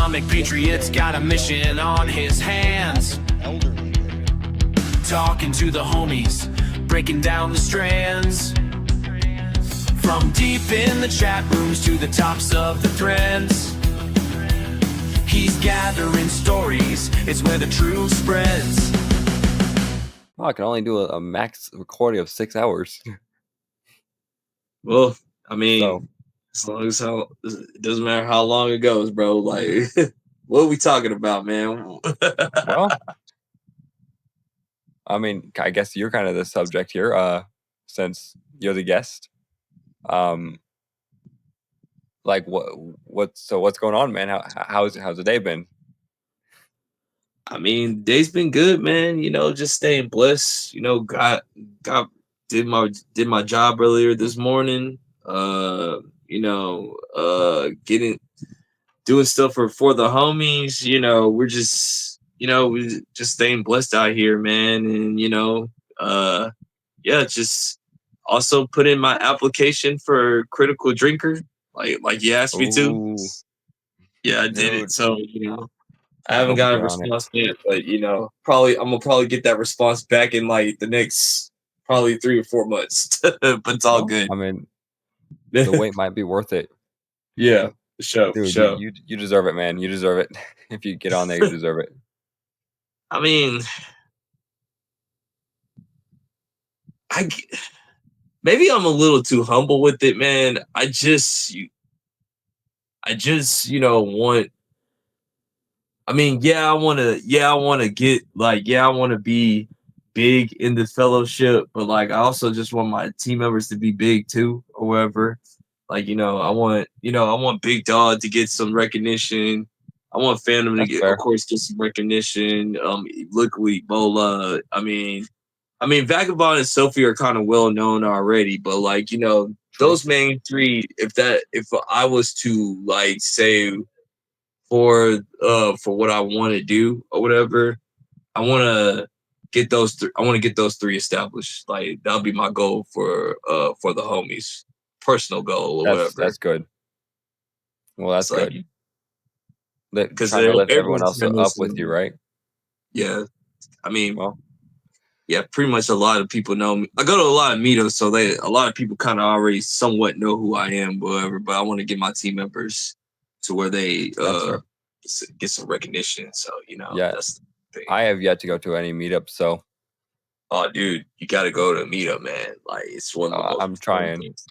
economic patriot's got a mission on his hands. Talking to the homies, breaking down the strands. From deep in the chat rooms to the tops of the threads. He's gathering stories, it's where the truth spreads. Oh, I can only do a max recording of 6 hours. Well, I mean, as long as it doesn't matter how long it goes, bro. Like, what are we talking about, man? Well, I mean, I guess you're kind of the subject here, since you're the guest. Like what's going on, man? How's the day been? I mean, day's been good, man. You know, just staying blessed. You know, did my job earlier this morning. You know, doing stuff for the homies. You know, we're just staying blessed out here, man. And yeah, just also put in my application for critical drinker, like you asked me to. Ooh, Yeah, I did dude. it. So I haven't Hope got a you're on it. response yet, but I'm gonna get that response back in like the next probably 3 or 4 months. But it's all Well, good. I mean, the wait might be worth it. Yeah, for sure. Dude, Sure. you deserve it, man. You deserve it. If you get on there, you deserve it. I mean, maybe I'm a little too humble with it, man. I just want. I mean, I want to get like, I want to be big in the fellowship, but like, I also just want my team members to be big too, or whatever. Like, I want Big Dog to get some recognition. I want Phantom to That's get, fair. of course, get some recognition. Liquid Ebola. I mean, Vagabond and Sophie are kind of well known already, but like, those main three. If I was to like say for what I want to do or whatever, I want to get those. I want to get those three established. Like, that'll be my goal for the homies, personal goal or whatever. That's good. Well, that's It's good. Because Trying to lift everyone everyone's else up with you, right? Yeah, I mean, Well, yeah, pretty much a lot of people know me. I go to a lot of meetups, so a lot of people kind of already somewhat know who I am, whatever. But I want to get my team members to where they get some recognition. So yeah, that's the thing. I have yet to go to any meetups, so Oh, dude, you got to go to a meetup, man. Like, it's one of the most I'm trying. things.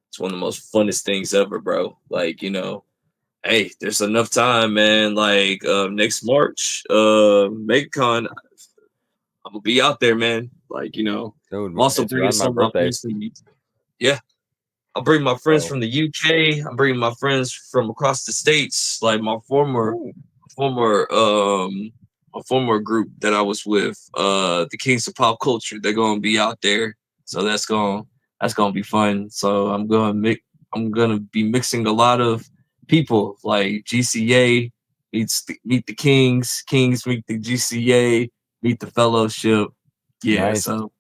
It's one of the most funnest things ever, bro. Like, hey, there's enough time, man. Like, next March, MegaCon, I'm gonna be out there, man. Like, Dude, I'm also it's bringing around my some of my birthday. friends from yeah. I'll bring my friends So, from the UK. I'm bringing my friends from across the states, like my former group that I was with, the Kings of Pop Culture. They're gonna be out there, so that's gonna be fun. So I'm gonna be mixing a lot of people, like GCA meet the Kings, Kings meet the GCA, meet the Fellowship. Yeah, nice. so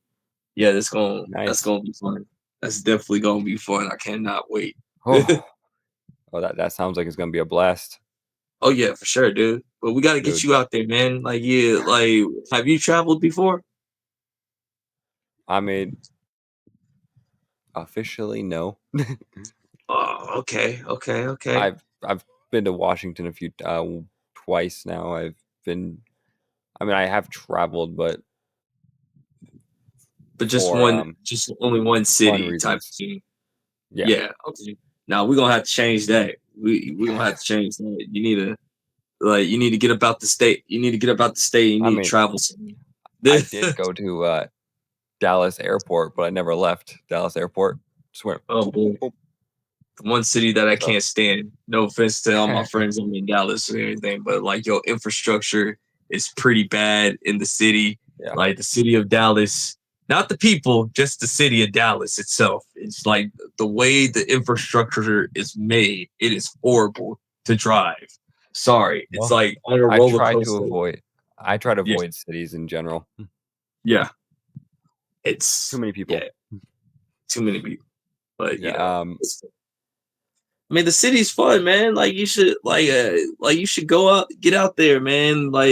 yeah, that's Nice. gonna be fun. That's definitely gonna be fun. I cannot wait. Oh, that sounds like it's gonna be a blast. Oh yeah, for sure, dude. But we got to get Dude, you out there, man. Like, yeah, like, have you traveled before? I mean, officially no. Oh, okay. I've been to Washington a few twice now. I mean, I have traveled, but But just for only one fun city type reasons. of thing. Yeah, Yeah. Okay. Now we're gonna have to change that. We gonna have to change that. You need to get about the state. You need to get about the state. You I need to mean, travel. I did go to Dallas Airport, but I never left Dallas Airport. Just went. Oh Boop, boy. boop, boop. One city that I So can't stand. No offense to all my friends in Dallas or anything, but like, your infrastructure is pretty bad in the city. yeah, Like, the city of Dallas, not the people, just the city of Dallas itself. It's like the way the infrastructure is made. It is horrible to drive. Sorry, it's well, like on a I roller try to coaster. avoid. Yeah, Cities in general. yeah. It's Too many people. too many people. But Yeah. I mean, the city's fun, man. Like you should go out, get out there, man. Like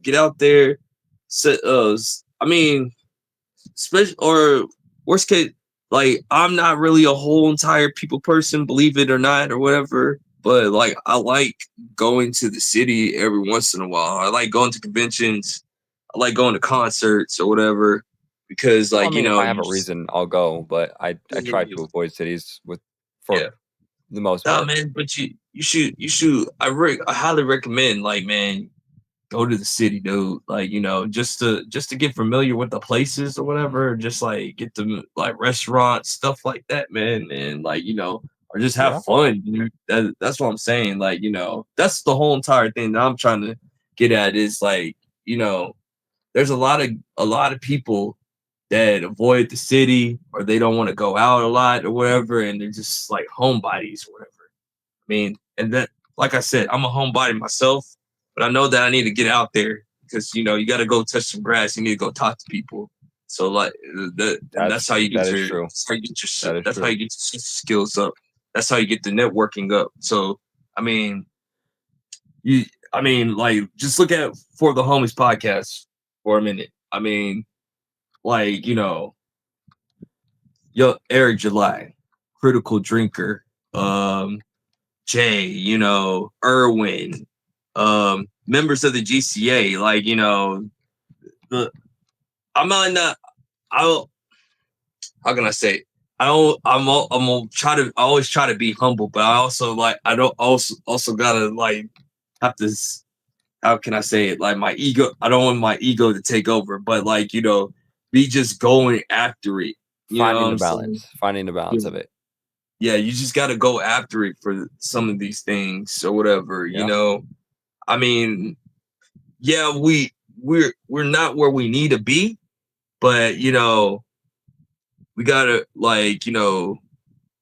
get out there. So, I mean, especially or worst case, like I'm not really a whole entire people person, believe it or not, or whatever. But like I like going to the city every once in a while. I like going to conventions. I like going to concerts or whatever because, Well, I like, mean, if I you have a just reason, I'll go, but I try to avoid cities for yeah. the most Nah, part. man, but you should. I highly recommend, like, man, go to the city, dude. Like, just to get familiar with the places or whatever. Just like get to like restaurants, stuff like that, man, and like or just have Yeah. fun. Dude. That's what I'm saying. Like, that's the whole entire thing that I'm trying to get at is like, there's a lot of people that avoid the city or they don't want to go out a lot or whatever, and they're just like homebodies or whatever. I mean, and that, like I said, I'm a homebody myself, but I know that I need to get out there because you got to go touch some grass. You need to go talk to people. So like and that's how you get That is your true. that's how you get your That is that's how true. you get your skills up. That's how you get the networking up. So I mean, you I mean, like just look at For the Homies podcast for a minute. I mean, like yo, Eric July, critical drinker, Jay, Irwin, members of the GCA, like, the I'm not I'll how can I say it? I'm gonna try to I always try to be humble, but I also like I don't also gotta like have to how can I say it? Like my ego, I don't want my ego to take over, but like, be just going after it. You know what I'm saying? Finding the balance of it. Yeah, you just got to go after it for some of these things or whatever. Yeah. I mean, yeah, we're not where we need to be, but we gotta like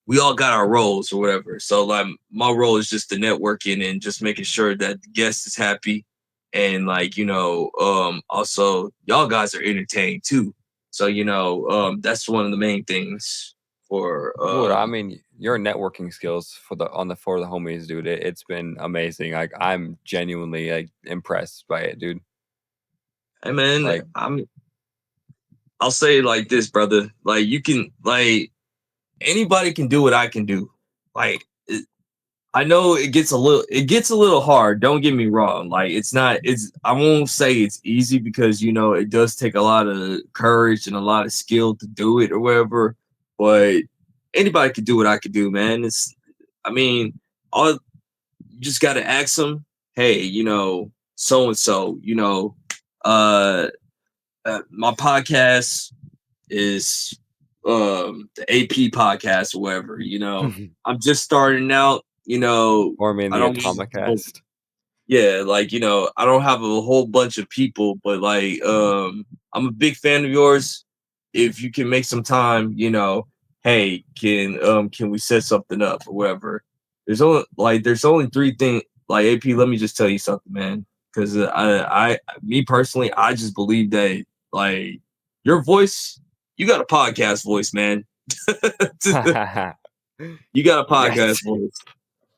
we all got our roles or whatever. So like my role is just the networking and just making sure that the guest is happy, and like also y'all guys are entertained too. So that's one of the main things for Dude, I mean, your networking skills for the homies, dude. It's been amazing. Like I'm genuinely like impressed by it, dude. hey man, Like I'll say it like this, brother. Like you can like anybody can do what I can do. Like I know it gets a little hard. Don't get me wrong. Like I won't say it's easy because it does take a lot of courage and a lot of skill to do it or whatever. But anybody can do what I could do, man. I mean, all you just got to ask them, hey, so and so, uh, my podcast is the AP podcast or whatever, I'm just starting out, or me in I the don't Atomicast. yeah, like I don't have a whole bunch of people, but like I'm a big fan of yours. If you can make some time, hey, can we set something up or whatever? There's only three things. Like AP, let me just tell you something, man. Because me personally, I just believe that like your voice, you got a podcast voice, man. You got a Yes. podcast voice.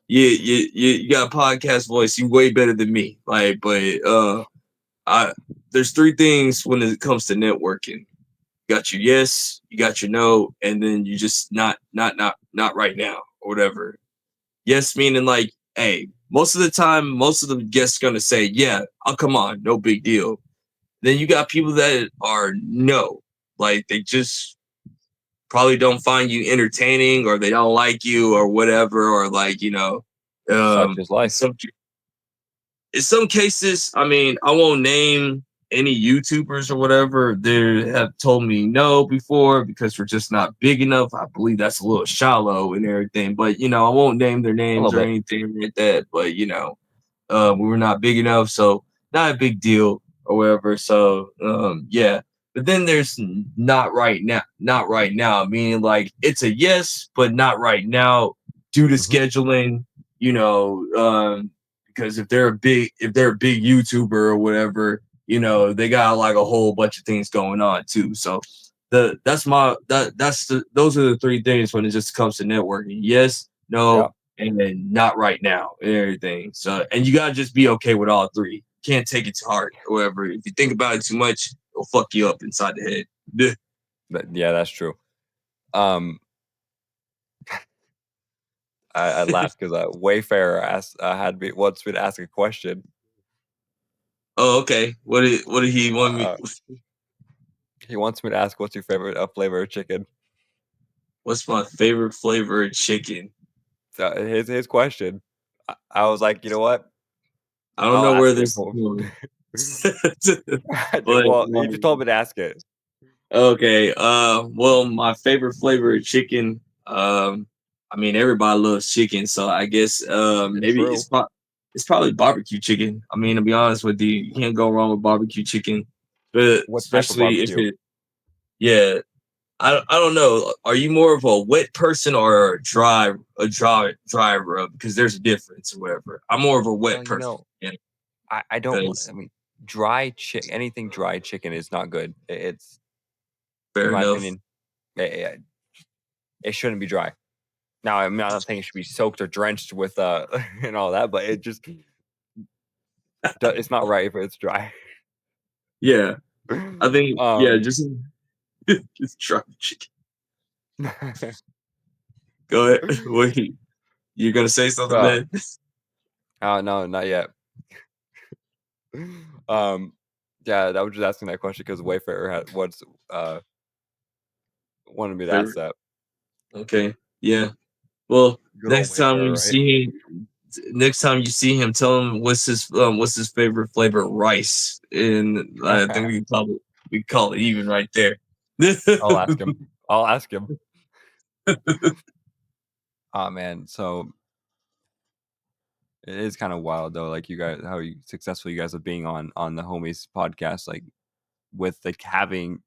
You got a podcast voice. You way better than me. Like, but I there's three things when it comes to networking. You got your yes, you got your no, and then you just not right now or whatever. Yes, meaning like, hey, most of the time, most of the guests gonna say, yeah, I'll come on, no big deal. Then you got people that are no, like they just probably don't find you entertaining or they don't like you or whatever, or like, Such um is life. in some cases, I mean, I won't name any YouTubers or whatever. They have told me no before because we're just not big enough. I believe that's a little shallow and everything, but I won't name their A names little or bit. anything like that. But we were not big enough, so not a big deal or whatever. So yeah. But then there's not right now, meaning like it's a yes, but not right now due to Mhm. scheduling, you know, because if they're a big YouTuber or whatever, they got like a whole bunch of things going on too. So those are the three things when it just comes to networking. Yes, Yeah. no, and then not right now and everything. So, and you gotta just be okay with all three. Can't take it to heart or whatever. If you think about it too much, it'll fuck you up inside the head. Yeah, that's true. I laughed because Wayfarer asked wants me to ask a question. Oh, okay. What did he want me? Uh, he wants me to ask, "What's your favorite flavor of chicken?" What's my favorite flavor of chicken? So his question. I was like, you know what? I don't I'll know ask where it this is for him. going. but Well, you just told me to ask it. okay. Well, my favorite flavor of chicken. I mean, everybody loves chicken, so I guess maybe True. it's probably barbecue chicken. I mean, to be honest with you, you can't go wrong with barbecue chicken, but What type of especially if barbecue? it, yeah. I don't know. Are you more of a wet person or a dry rub? Because there's a difference or whatever. I'm more of a Well, wet you person. know, Yeah, I don't want. because I mean, anything dry chicken is not good. It's, in fair my enough. opinion, it shouldn't be dry. Now, I'm not saying it should be soaked or drenched with and all that, but it just it's not right if it's dry. Yeah, I think yeah, um, just try chicken. Go ahead. Wait, you gonna say something, uh, man? no, not yet. Um, yeah, I was just asking that question because Wayfarer uh wanted me to ask Favorite. that. Okay. Yeah. Well, Good old Wayfarer, right? next time you see him, tell him what's his favorite flavor of rice, and I think we call it even right there. I'll ask him. I'll ask him. Oh man, so it is kind of wild though, like you guys, how successful you guys are being on the homies podcast, like with like having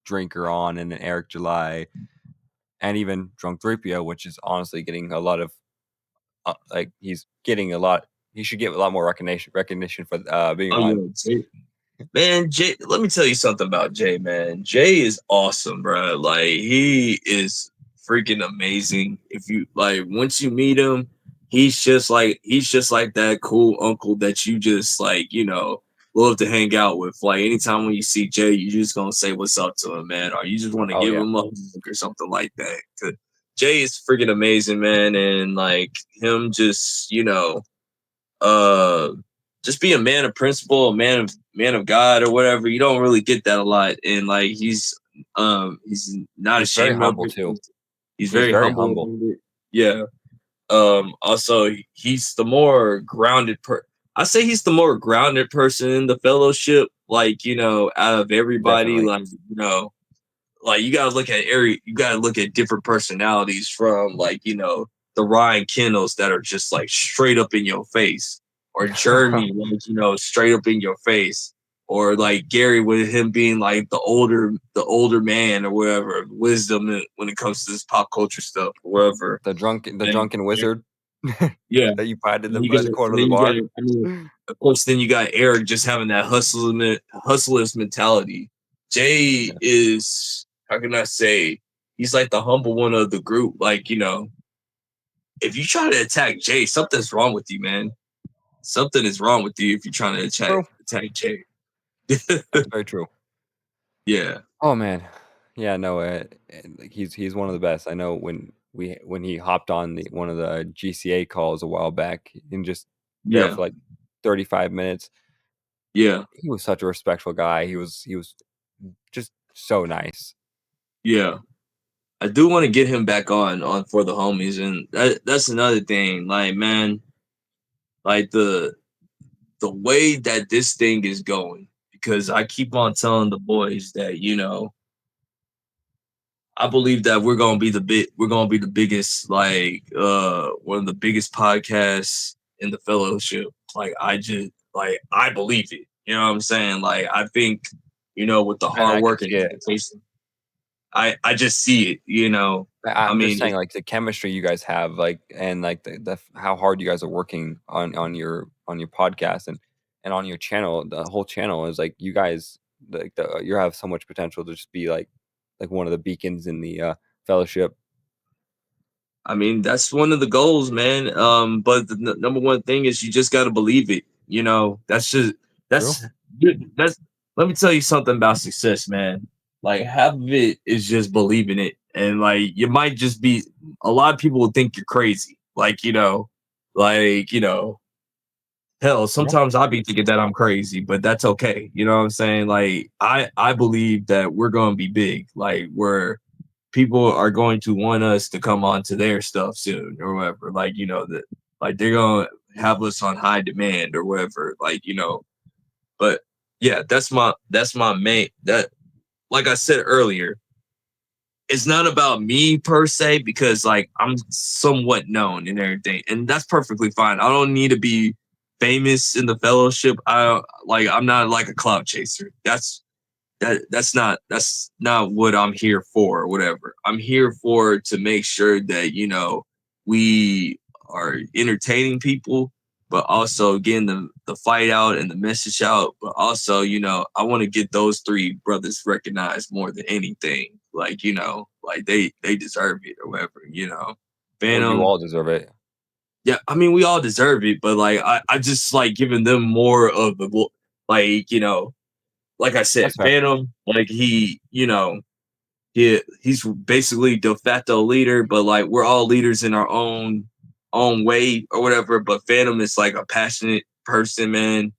Drinker on and then Eric July and even Drunk Three which is honestly getting a lot of like he's getting a lot. He should get a lot more recognition for being Oh on. yeah, man, Jay. Let me tell you something about Jay, man. Jay is awesome, bro. Like he is freaking amazing. If you like, once you meet him, he's just like that cool uncle that you just like, love to hang out with. Like anytime when you see Jay, you just gonna say what's up to him, man, or you just want to Oh give yeah, him a hug or something like that. 'Cause Jay is freaking amazing, man, and like him, uh just be a man of principle, a man of God or whatever. You don't really get that a lot. And like he's not he's very ashamed of humble it. too. He's He's very very humble humble. about it. Yeah. Also he's the more I say he's the more grounded person in the fellowship, like, out of everybody, Definitely. like, you gotta look at different personalities from like, the Ryan Kennels that are just like straight up in your face, or Jeremy, like, straight up in your face, or like Gary with him being like the older man or whatever, wisdom when it comes to this pop culture stuff or whatever. The And drunken wizard yeah, that you find in and the corner and of the then you bar. got, I mean, of course, then you got Eric just having that hustler's mentality. Jay Yeah. is, how can I say, he's like the humble one of the group. Like, if you try to attack Jay, something's wrong with you, man. Something is wrong with you if you're trying to True. attack Jay. That's very true. Yeah, Oh man, yeah, no, like, he's one of the best. I know when he hopped on one of the GCA calls a while back and just there yeah, for like 35 minutes. yeah, He was such a respectful guy. He was just so nice. yeah. I do want to get him back on for the homies, and that's another thing. Like, man, like the way that this thing is going, because I keep on telling the boys that, I believe that we're gonna be the biggest, like one of the biggest podcasts in the fellowship. Like I believe it. You know what I'm saying? Like I think, with the And hard I could work and see it. dedication, I just see it. I I'm just mean, saying, like the chemistry you guys have, like and like the how hard you guys are working on your podcast and on your channel. The whole channel is like you guys like you have so much potential to just be like one of the beacons in the fellowship. I mean, that's one of the goals, man. But the number one thing is you just got to believe it. You know, True. that's that's. Let me tell you something about success, man. Like half of it is just believing it, and like you might just be. A lot of people will think you're crazy. Like hell, Yeah. sometimes I'll be thinking that I'm crazy, but that's okay. You know what I'm saying? Like I believe that we're gonna be big. Like we're people are going to want us to come on to their stuff soon or whatever. Like, that like they're gonna have us on high demand or whatever. Like, but yeah, that's my main that like I said earlier, it's not about me per se because like I'm somewhat known and everything, and that's perfectly fine. I don't need to be famous in the fellowship. I'm not like a clout chaser. That's not what I'm here for or whatever. I'm here for to make sure that we are entertaining people, but also getting the fight out and the message out. But also, I want to get those three brothers recognized more than anything. Like, like they deserve it or whatever. Well, you Phantom, all deserve it. yeah, I mean we all deserve it, but like I just like giving them more of the like, like I said, That's fair. Phantom, like he's basically de facto leader, but like we're all leaders in our own way or whatever. But Phantom is like a passionate person, man.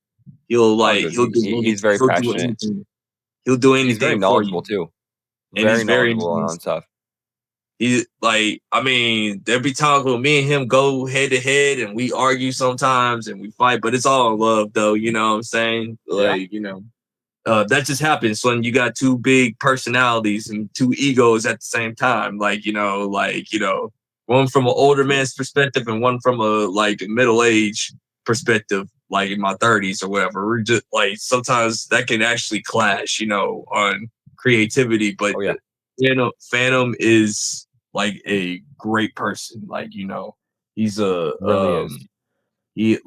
He'll Oh, like dude, he'll do he's very he'll do passionate. anything. He'll do He's very anything for knowledgeable you, too. and he's Very very knowledgeable on stuff. he like I mean there'll be times when me and him go head to head and we argue sometimes and we fight, but it's all in love though. You know what I'm saying? Yeah. Like that just happens when you got two big personalities and two egos at the same time. One from an older True. man's perspective and one from a like middle age perspective, like in my 30s or whatever. We're just like sometimes that can actually clash, on creativity. But Oh yeah, Phantom is like a great person. Like, he's a really is. he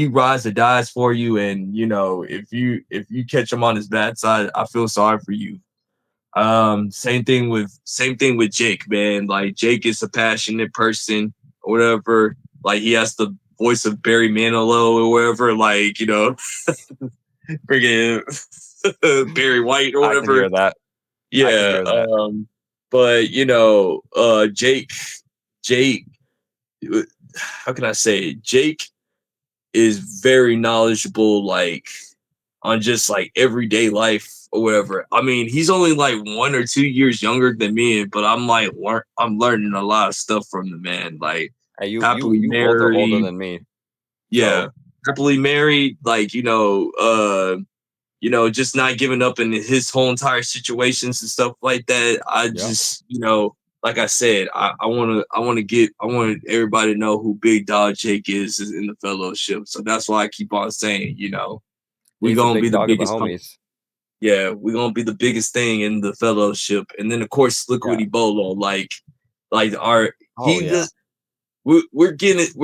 rides or dies for you, and if you catch him on his bad side, I feel sorry for you. Same thing with Jake, man. Like Jake is a passionate person or whatever. Like he has the voice of Barry Manilow or whatever. Like freaking Barry White or I can whatever. hear that. I can Yeah. hear that. But Jake. How can I say it? Jake is very knowledgeable, like on just like everyday life or whatever. I mean, he's only like 1 or 2 years younger than me, but I'm learning a lot of stuff from the man. Like Hey, you you happily you both are older married, than me, yeah, so happily married. Like just not giving up in his whole entire situations and stuff like that. I yeah. just, like I said, I want everybody to know who Big Dog Jake is in the fellowship. So that's why I keep on saying, we He's the gonna be big the dog of the biggest homies. yeah, we're gonna be the biggest thing in the fellowship. And then of course Yeah. Liquid Ebola, like our Oh he yeah. just we're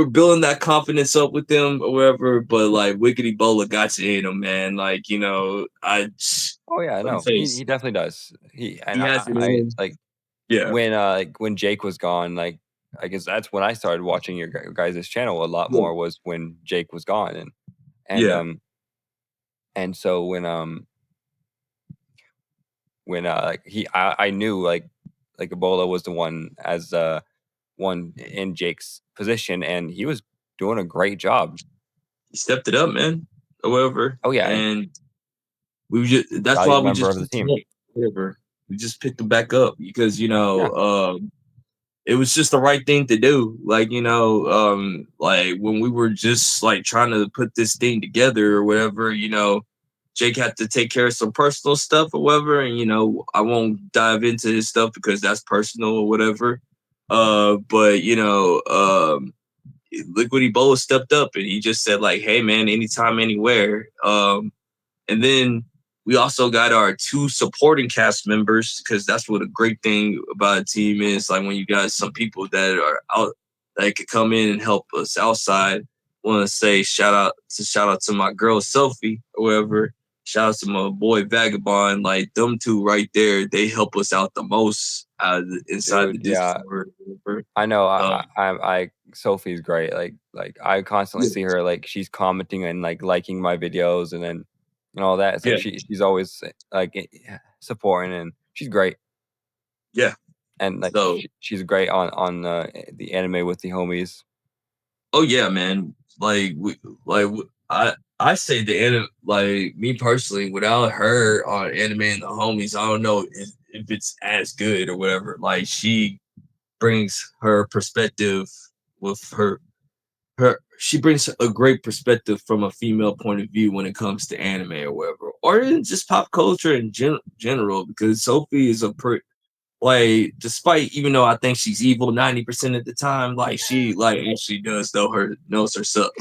building that confidence up with them or whatever, but like Wicked Ebola got to in him, man. Like, Oh yeah. let me No, tell you, he definitely does. He and he has it in I him. like Yeah. when Jake was gone. Like I guess that's when I started watching your guys' channel a lot Yeah. more was when Jake was gone and Yeah. um and so when like I knew like Ebola was the one as one in Jake's position and he was doing a great job. He stepped it up, man. Or whatever. Oh yeah, and And that's why valued we member just of the picked him team. up. Whatever. We just picked him back up because, Yeah. it was just the right thing to do. Like, like when we were just like trying to put this thing together or whatever, Jake had to take care of some personal stuff or whatever. And, I won't dive into his stuff because that's personal or whatever. But Liquid Ebola stepped up and he just said like, hey man, anytime, anywhere. And then we also got our two supporting cast members because that's what a great thing about a team is. Like when you got some people that are out that could come in and help us outside. Want to say shout out to my girl Sophie or whatever. Shout out to my boy Vagabond. Like them two right there, they help us out the most inside the Dude, yeah. Discord. Or whatever. I know. Um, Sophie's great. Like I constantly yeah, see her. Like she's commenting and like liking my videos, and then and all that. It's yeah, like she's always like supporting, and she's great. yeah. And like So, she's great on the anime with the homies. oh yeah, man. I say the anime. Like me personally, without her on anime and the homies, I don't know if it's as good or whatever. Like she brings her perspective with she brings a great perspective from a female point of view when it comes to anime or whatever, or even just pop culture in general. Because Sophie is like, despite even though I think she's evil 90% of the time, like she like actually does knows her stuff.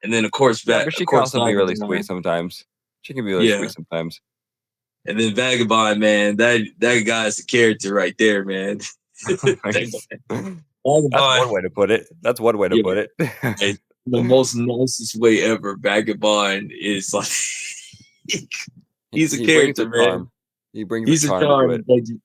And then Yeah, but she can also be really sweet Vagabond, sometimes. She can be really yeah. sweet sometimes. And then Vagabond, man, that guy's a character right there, man. That's Vagabond, one way to put it. That's one way to yeah, put it. and the most nicest way ever. Vagabond is like he's a He brings character, the man. charm. He brings the He's a charm to it. charm,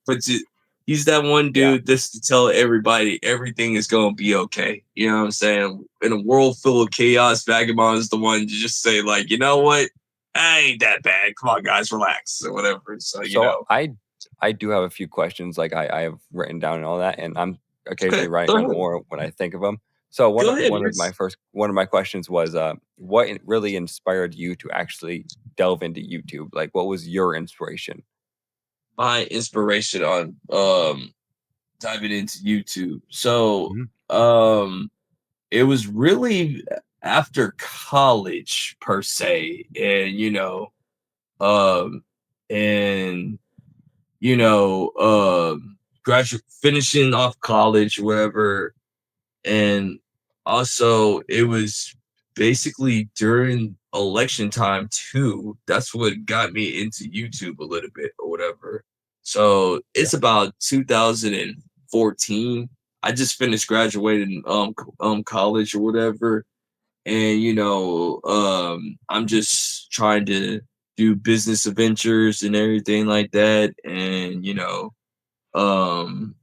he's that one Yeah. dude just to tell everybody everything is gonna be okay. You know what I'm saying? In a world full of chaos, Vagabond is the one to just say, like, you know what? I ain't that bad. Come on, guys, relax or whatever. So, So I do have a few questions like I have written down and all that, and I'm occasionally okay, writing go them ahead. more when I think of them. So Go ahead, one of my questions was what really inspired you to actually delve into YouTube? Like what was your inspiration? my inspiration on diving into YouTube. So Mhm. it was really after college per se, and um and graduate finishing off college, whatever. And also it was basically during election time too. That's what got me into YouTube a little bit or whatever. So Yeah. it's about 2014. I just finished graduating college or whatever. And I'm just trying to do business adventures and everything like that. And um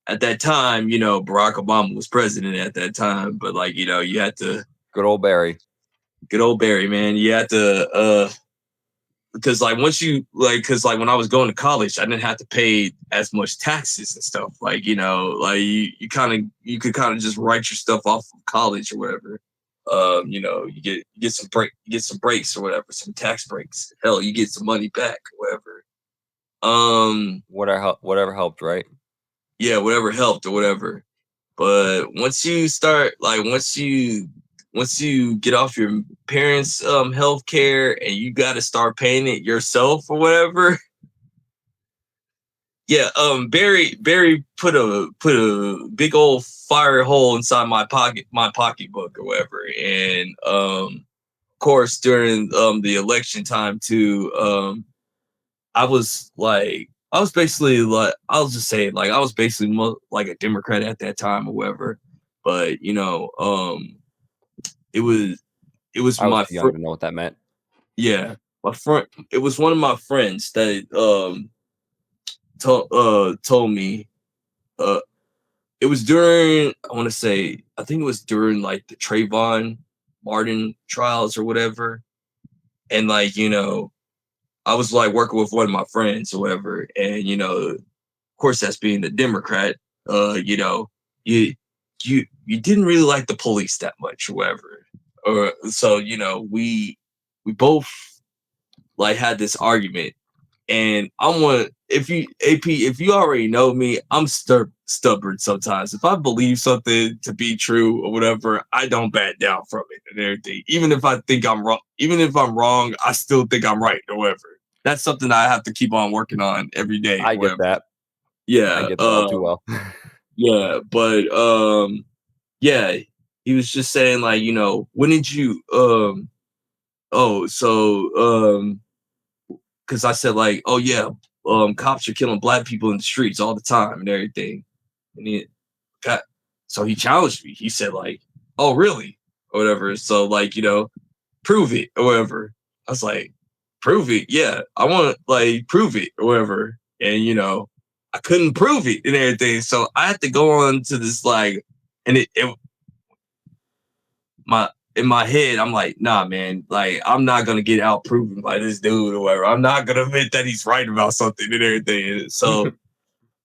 at that time, Barack Obama was president at that time, but like, you had to Good old Barry. good old Barry, man. You had to because like once you like because like when I was going to college, I didn't have to pay as much taxes and stuff. Like, like you could kind of just write your stuff off of college or whatever. You get some breaks or whatever, some tax breaks. Hell, you get some money back or whatever. Whatever helped, right? Yeah, whatever helped or whatever. But once you get off your parents' health care and you gotta start paying it yourself or whatever. Yeah, Barry put a big old fire hole inside my pocketbook or whatever. And of course during the election time too, I was basically like, I'll just say, like, I was basically like a Democrat at that time or whatever. But it was it was I was my too young friend. to know what that meant. Yeah, my friend. It was one of my friends that told me. Uh, it was during, I want to say, I think it was during like the Trayvon Martin trials or whatever. And like, I was like working with one of my friends or whatever, and of course that's being a Democrat. You you didn't really like the police that much or whatever. Or so, we both like had this argument. And I'm one, if you AP, if you already know me, I'm stubborn sometimes. If I believe something to be true or whatever, I don't back down from it and everything. Even if I think I'm wrong, even if I'm wrong, I still think I'm right or whatever. That's something I have to keep on working on every day I or get whatever. that. I Yeah, get that all too well. yeah, but yeah, he was just saying like, when did you oh, so because I said like, oh yeah, cops are killing black people in the streets all the time and everything. And he got so he challenged me. He said like, oh really? Or whatever. So like, prove it or whatever. I was like, prove it? Yeah. I want to like prove it or whatever. and I couldn't prove it and everything. So I had to go on to this like, and in my head, I'm like, nah, man, like I'm not gonna get out proven by this dude or whatever. I'm not gonna admit that he's right about something and everything. And so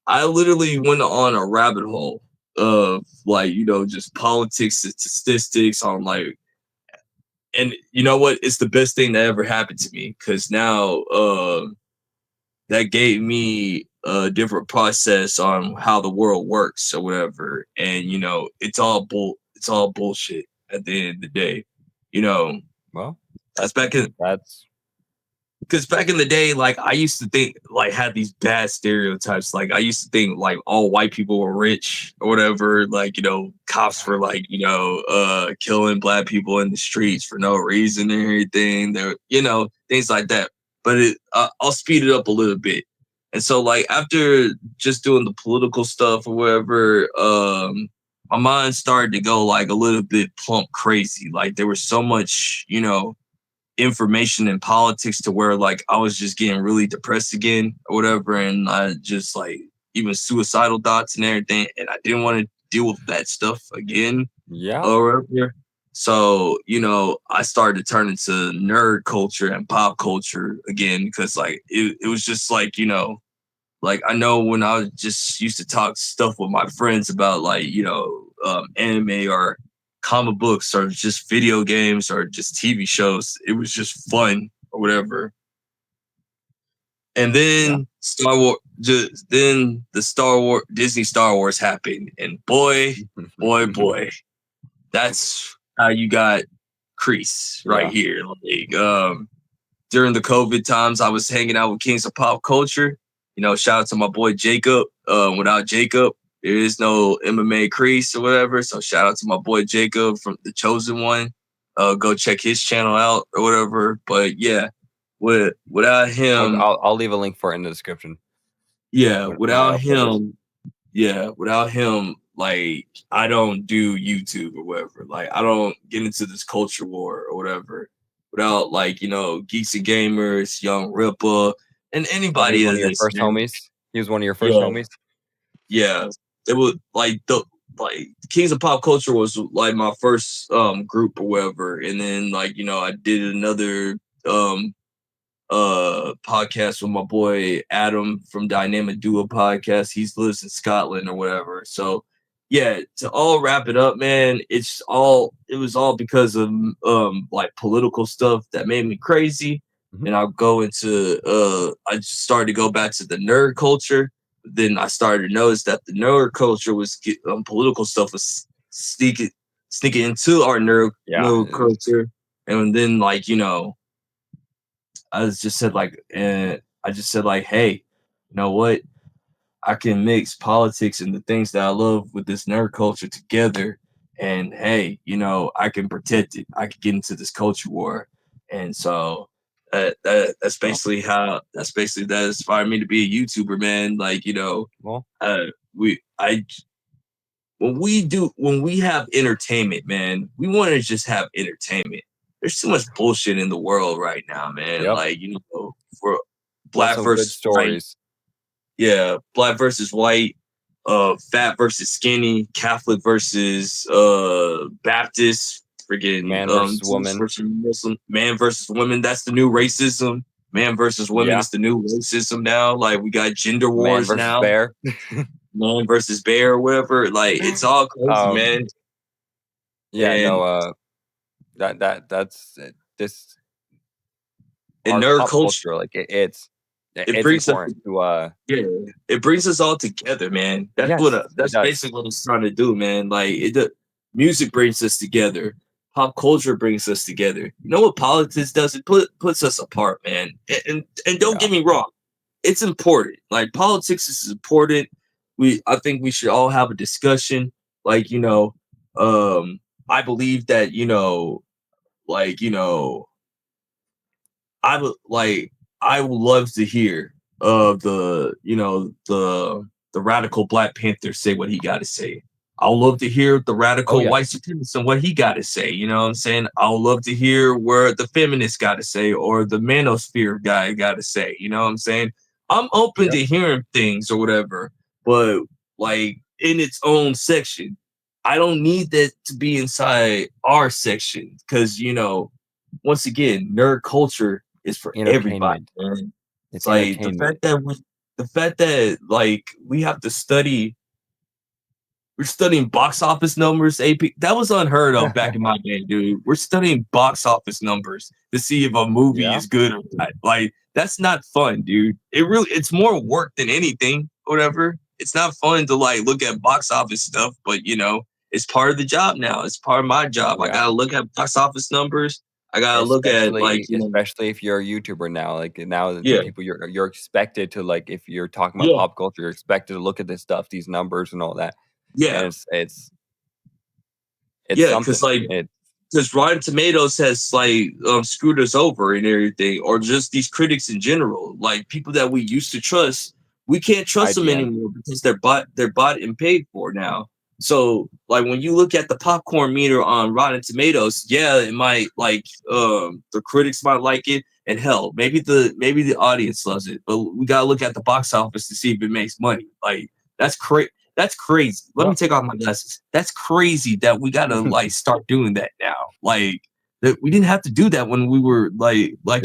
I literally went on a rabbit hole of like, just politics and statistics on like, and you know what? It's the best thing that ever happened to me because now that gave me a different process on how the world works or whatever. And it's all bullshit at the end of the day. You know, Well, that's back in that's because back in the day, like I used to think like had these bad stereotypes. Like I used to think like all white people were rich or whatever. Like, cops were like, killing black people in the streets for no reason and everything. There, things like that. But I'll speed it up a little bit. And so like after just doing the political stuff or whatever, my mind started to go like a little bit plump crazy. Like there was so much, information in politics to where like I was just getting really depressed again or whatever, and I just like even suicidal thoughts and everything, and I didn't want to deal with that stuff again yeah. or whatever. So I started to turn into nerd culture and pop culture again because like it was just like like I know when I was just used to talk stuff with my friends about like anime or comic books or just video games or just TV shows. It was just fun or whatever. And then Star Wars, then the Star Wars Disney Star Wars happened, and boy, that's how you got Crease right here. Like during the COVID times, I was hanging out with Kings of Pop Culture. Shout out to my boy Jacob. Without Jacob, there is no MMA-KREESE or whatever. So shout out to my boy Jacob from The Chosen One. Go check his channel out or whatever. But yeah, without him, I'll leave a link for it in the description. yeah, when I without upload him, like I don't do YouTube or whatever. Like I don't get into this culture war or whatever. Without like Geeks and Gamers, Young Ripper, and He anybody was one in of your this. first Man. homies. He was one of your first homies. Yeah, it was like the Kings of Pop Culture was like my first group or whatever, and then like I did another podcast with my boy Adam from Dynamic Duo Podcast. He's lives in Scotland or whatever. So yeah, to all wrap it up, man, it was all because of like political stuff that made me crazy. Mhm. And I'll go into I just started to go back to the nerd culture. Then I started to notice that the nerd culture was political stuff was sneaking into our nerd culture. And then like I just said like, hey, you know what? I can mix politics and the things that I love with this nerd culture together. And hey, I can protect it. I can get into this culture war. And so that's basically that inspired me to be a YouTuber, man. Like, Well, when we have entertainment, man, we want to just have entertainment. There's too much bullshit in the world right now, man. Yep. Like, for Love black some good versus white. stories. Yeah, black versus white, fat versus skinny, Catholic versus Baptist, freaking Man versus Jews woman. versus Muslim, man versus woman. That's the new racism. Man versus women is the new racism now. Like we got gender Man wars versus now. bear. Man versus bear or whatever. Like it's all crazy, man. Yeah, And, no, that's this and our nerd pop culture, like it's brings us important to it brings us all together, man. That's yes, it that's does. basically what it's trying to do, man. Like music brings us together. Pop culture brings us together. You know what politics does? It puts us apart, man. And don't get me wrong, it's important. Like politics is important. I think we should all have a discussion. Like, I believe that, like, I would love to hear the radical Black Panther say what he got to say. I would love to hear the radical white supremacist and what he got to say. You know what I'm saying? I would love to hear where the feminists got to say or the manosphere guy got to say. You know what I'm saying? I'm open Yeah. to hearing things or whatever, but like in its own section. I don't need that to be inside our section because once again, nerd culture is for everybody, Entertainment. man. It's It's like entertainment. the fact that like we have to study we're studying box office numbers, AP. That was unheard of back in my day, dude. We're studying box office numbers to see if a movie Yeah. is good or not. Like, that's not fun, dude. It's more work than anything, whatever. It's not fun to like look at box office stuff, but it's part of the job now. It's part of my job. I Yeah. gotta look at box office numbers. I gotta look at Especially if you're a YouTuber now. Like now the yeah, people you're expected to like if you're talking about yeah, pop culture, you're expected to look at this stuff, these numbers and all that. yeah, And it's yeah. Because something. like because Rotten Tomatoes has like screwed us over and everything, or just these critics in general, like people that we used to trust, we can't trust them IGN. anymore because they're bought and paid for now. So like when you look at the popcorn meter on Rotten Tomatoes, yeah, it might like the critics might like it, and hell, maybe the audience loves it, but we gotta look at the box office to see if it makes money. Like that's crazy. That's crazy. Let me Well, take off my glasses. That's crazy that we gotta like start doing that now. Like that we didn't have to do that when we were yep. like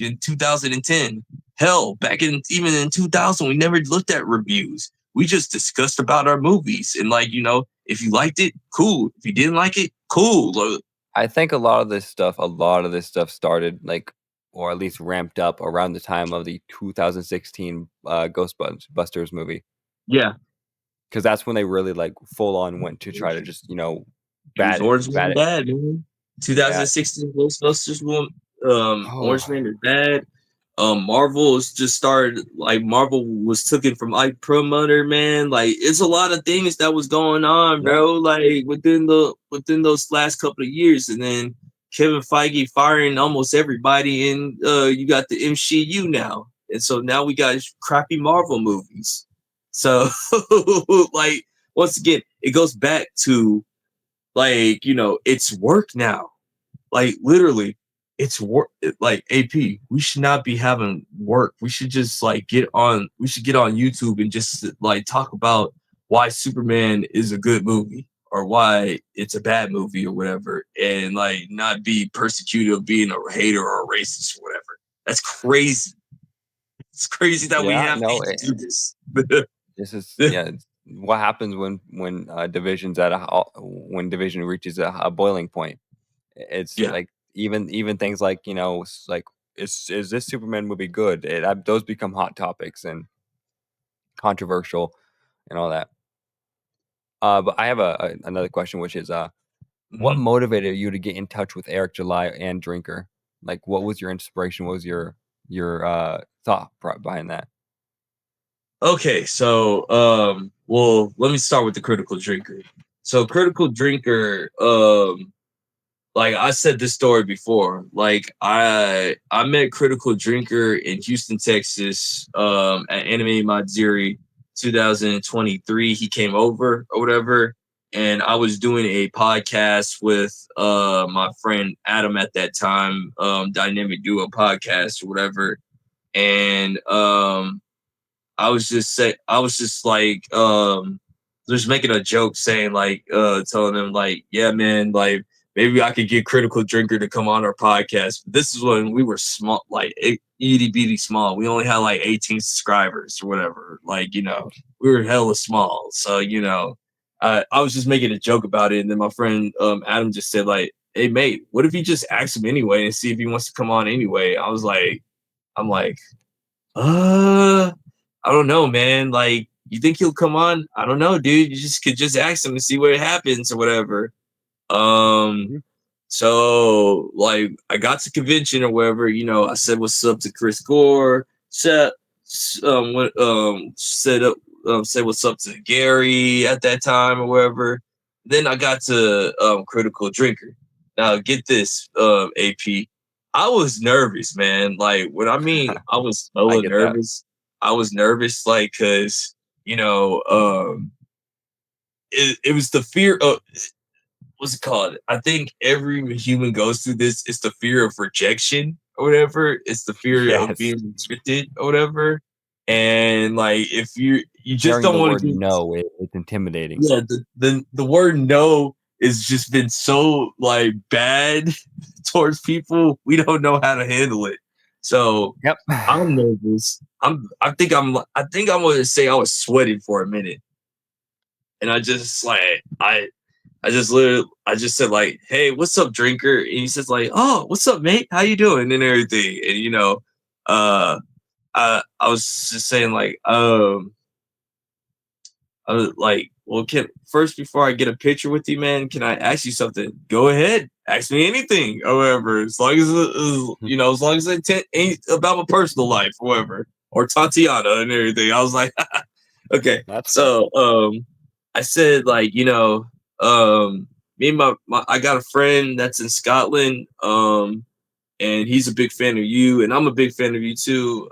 in 2010. Hell, back in even in 2000, we never looked at reviews. We just discussed about our movies and like if you liked it, cool. If you didn't like it, cool. I think a lot of this stuff started like or at least ramped up around the time of the 2016 Ghostbusters movie. Yeah, Because that's when they really like full on went to try to just it was bat it, Orange bat Man it. Bad, man. Yeah. 2016 Ghostbusters one. Oh, Orange Man is bad. Marvel has just started like Marvel was taken from like promoter, man. Like it's a lot of things that was going on, yep. bro. Like within those last couple of years, and then Kevin Feige firing almost everybody, and you got the MCU now, and so now we got crappy Marvel movies. So like once again, it goes back to like it's work now, like literally it's work. Like AP, we should not be having work. We should just like we should get on YouTube and just like talk about why Superman is a good movie or why it's a bad movie or whatever, and like not be persecuted of being a hater or a racist or whatever. That's crazy. It's crazy that we Yeah. have No. to do this. This is it's what happens when division reaches a boiling point. It's Yeah, like even things like like is this Superman movie good? Those become hot topics and controversial and all that. But I have another question, which is what mhm. motivated you to get in touch with Eric July and Drinker? Like, what was your inspiration? What was your thought behind that? Okay, so well, let me start with the critical drinker. So critical drinker, like I said this story before. Like I met critical drinker in Houston, Texas, at Anime Madziri 2023. He came over or whatever, and I was doing a podcast with my friend Adam at that time, Dynamic Duo podcast or whatever. And I was just like just making a joke saying like telling him like, yeah, man, like maybe I could get critical drinker to come on our podcast. But this is when we were small, like itty bitty small. We only had like 18 subscribers or whatever. Like, we were hella small. So, I was just making a joke about it. And then my friend Adam just said, like, hey mate, what if you just ask him anyway and see if he wants to come on anyway? I'm like, uh, I don't know, man. Like, you think he'll come on? I don't know, dude. You just could just ask him and see what happens or whatever. Um, Mhm. so like I got to convention or whatever, I said what's up to Chris Gore, set up said what's up to Gary at that time or whatever. Then I got to critical drinker. Now get this, AP. I was nervous, man. Like when I mean I was I hella get that. nervous. I was nervous like cause it was the fear of what's it called? I think every human goes through this. It's the fear of rejection or whatever. It's the fear of Yes. being rejected or whatever. And like if you just Hearing don't the want word to be no, it's intimidating. yeah, the word no is just been so like bad towards people. We don't know how to handle it. So Yep. I'm nervous. I think I'm gonna say I was sweating for a minute. And I just like I just said like, "Hey, what's up, drinker?" And he says like, "Oh, what's up, mate? How you doing?" and everything. And uh, I was just saying like, I was like, "Well, can first before I get a picture with you, man, can I ask you something? Go ahead, ask me anything, however, as long as as long as it ain't about my personal life, however, or Tatiana and everything." I was like, "Okay." That's fair. So, I said like, me and my I got a friend that's in Scotland, and he's a big fan of you, and I'm a big fan of you too.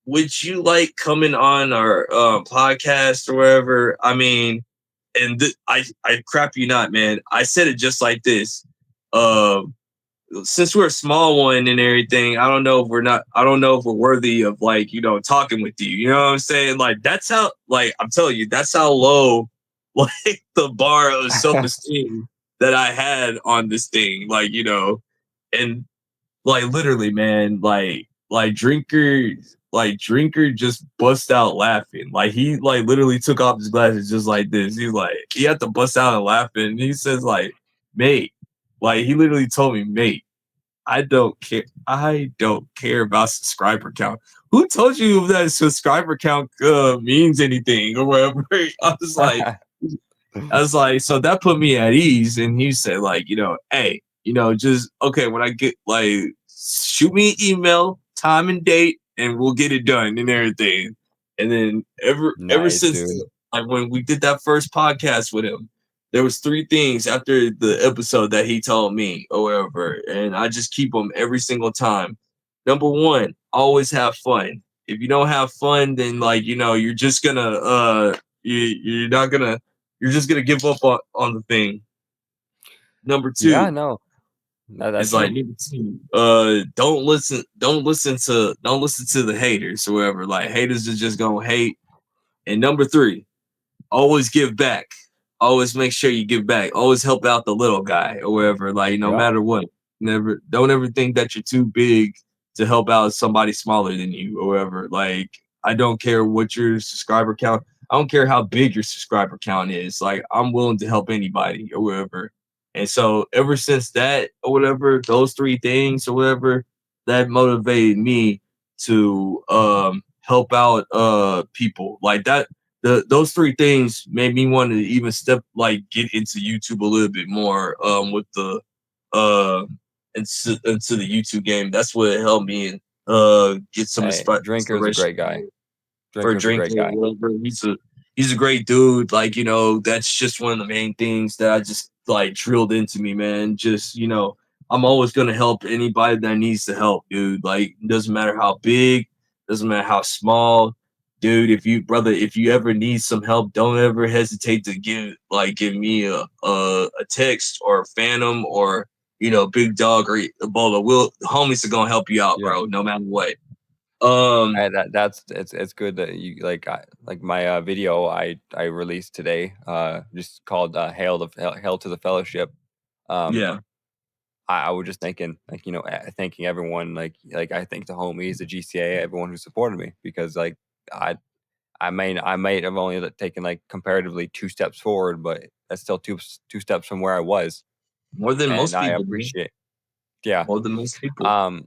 Would you like coming on our podcast or wherever? I mean, and I crap you not, man. I said it just like this. Um, since we're a small one and everything, I don't know if we're worthy of like, talking with you. You know what I'm saying? Like that's how like I'm telling you, that's how low like the bar of self-esteem that I had on this thing. Like, and like literally, man, drinker just bust out laughing. Like he like literally took off his glasses just like this. He's like he had to bust out and laughing. And he says like, "Mate," like he literally told me, "Mate, I don't care. I don't care about subscriber count. Who told you that subscriber count means anything or whatever?" I was like, so that put me at ease. And he said, like, hey, just okay, when I get like shoot me an email, time and date, and we'll get it done and everything. And then ever Nice, since dude. like when we did that first podcast with him, there was three things after the episode that he told me or whatever, and I just keep them every single time. Number one, always have fun. If you don't have fun, then like you're just gonna you're not gonna you're just gonna give up on the thing. Number Yeah, two no, that's is like true. number two, don't listen to the haters or whoever. Like haters are just gonna hate. And number three, always give back. Always make sure you give back. Always help out the little guy or wherever. Like no Yeah. matter what. Don't ever think that you're too big to help out somebody smaller than you or whatever. Like I don't care what your subscriber count. I don't care how big your subscriber count is. Like I'm willing to help anybody or whatever. And so ever since that or whatever, those three things or whatever, that motivated me to help out people like that. Those three things made me want to even get into YouTube a little bit more with the uh into the YouTube game. That's what helped me get some Hey, Drinker's a inspiration great guy. for Drinker's a great drinking guy. whatever. He's a great dude. Like, that's just one of the main things that I just like drilled into me, man. Just, I'm always gonna help anybody that needs to help, dude. Like, it doesn't matter how big, doesn't matter how small. Dude, if you ever need some help, don't ever hesitate to give me a text or a phantom or big dog or Ebola. Homies are gonna help you out, Yeah. bro, no matter what. Um That's it's good that you like my video I released today, just called Hail to the Fellowship. Um, yeah. I was just thinking, like, thanking everyone, like I thank the homies, the GCA, everyone who supported me, because like I I might have only taken like comparatively 2 steps forward, but that's still two steps from where I was, More than and most I people, man. appreciate. Yeah. More than most people. Um.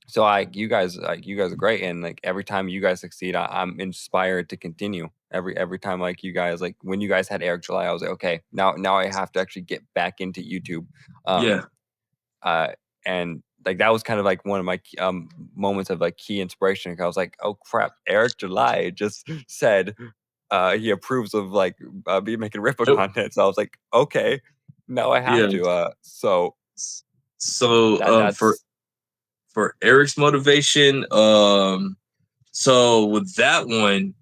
So you guys are great, and like every time you guys succeed, I'm inspired to continue. Every time, like you guys, like when you guys had Eric July, I was like, okay, now I have to actually get back into YouTube. Um, Yeah. uh, and like that was kind of like one of my moments of like key inspiration. I was like, oh crap, Eric July just said he approves of like me making Ripper Yep. content. So I was like, okay, now I have Yeah. to. So So for that's Eric's motivation, so with that one,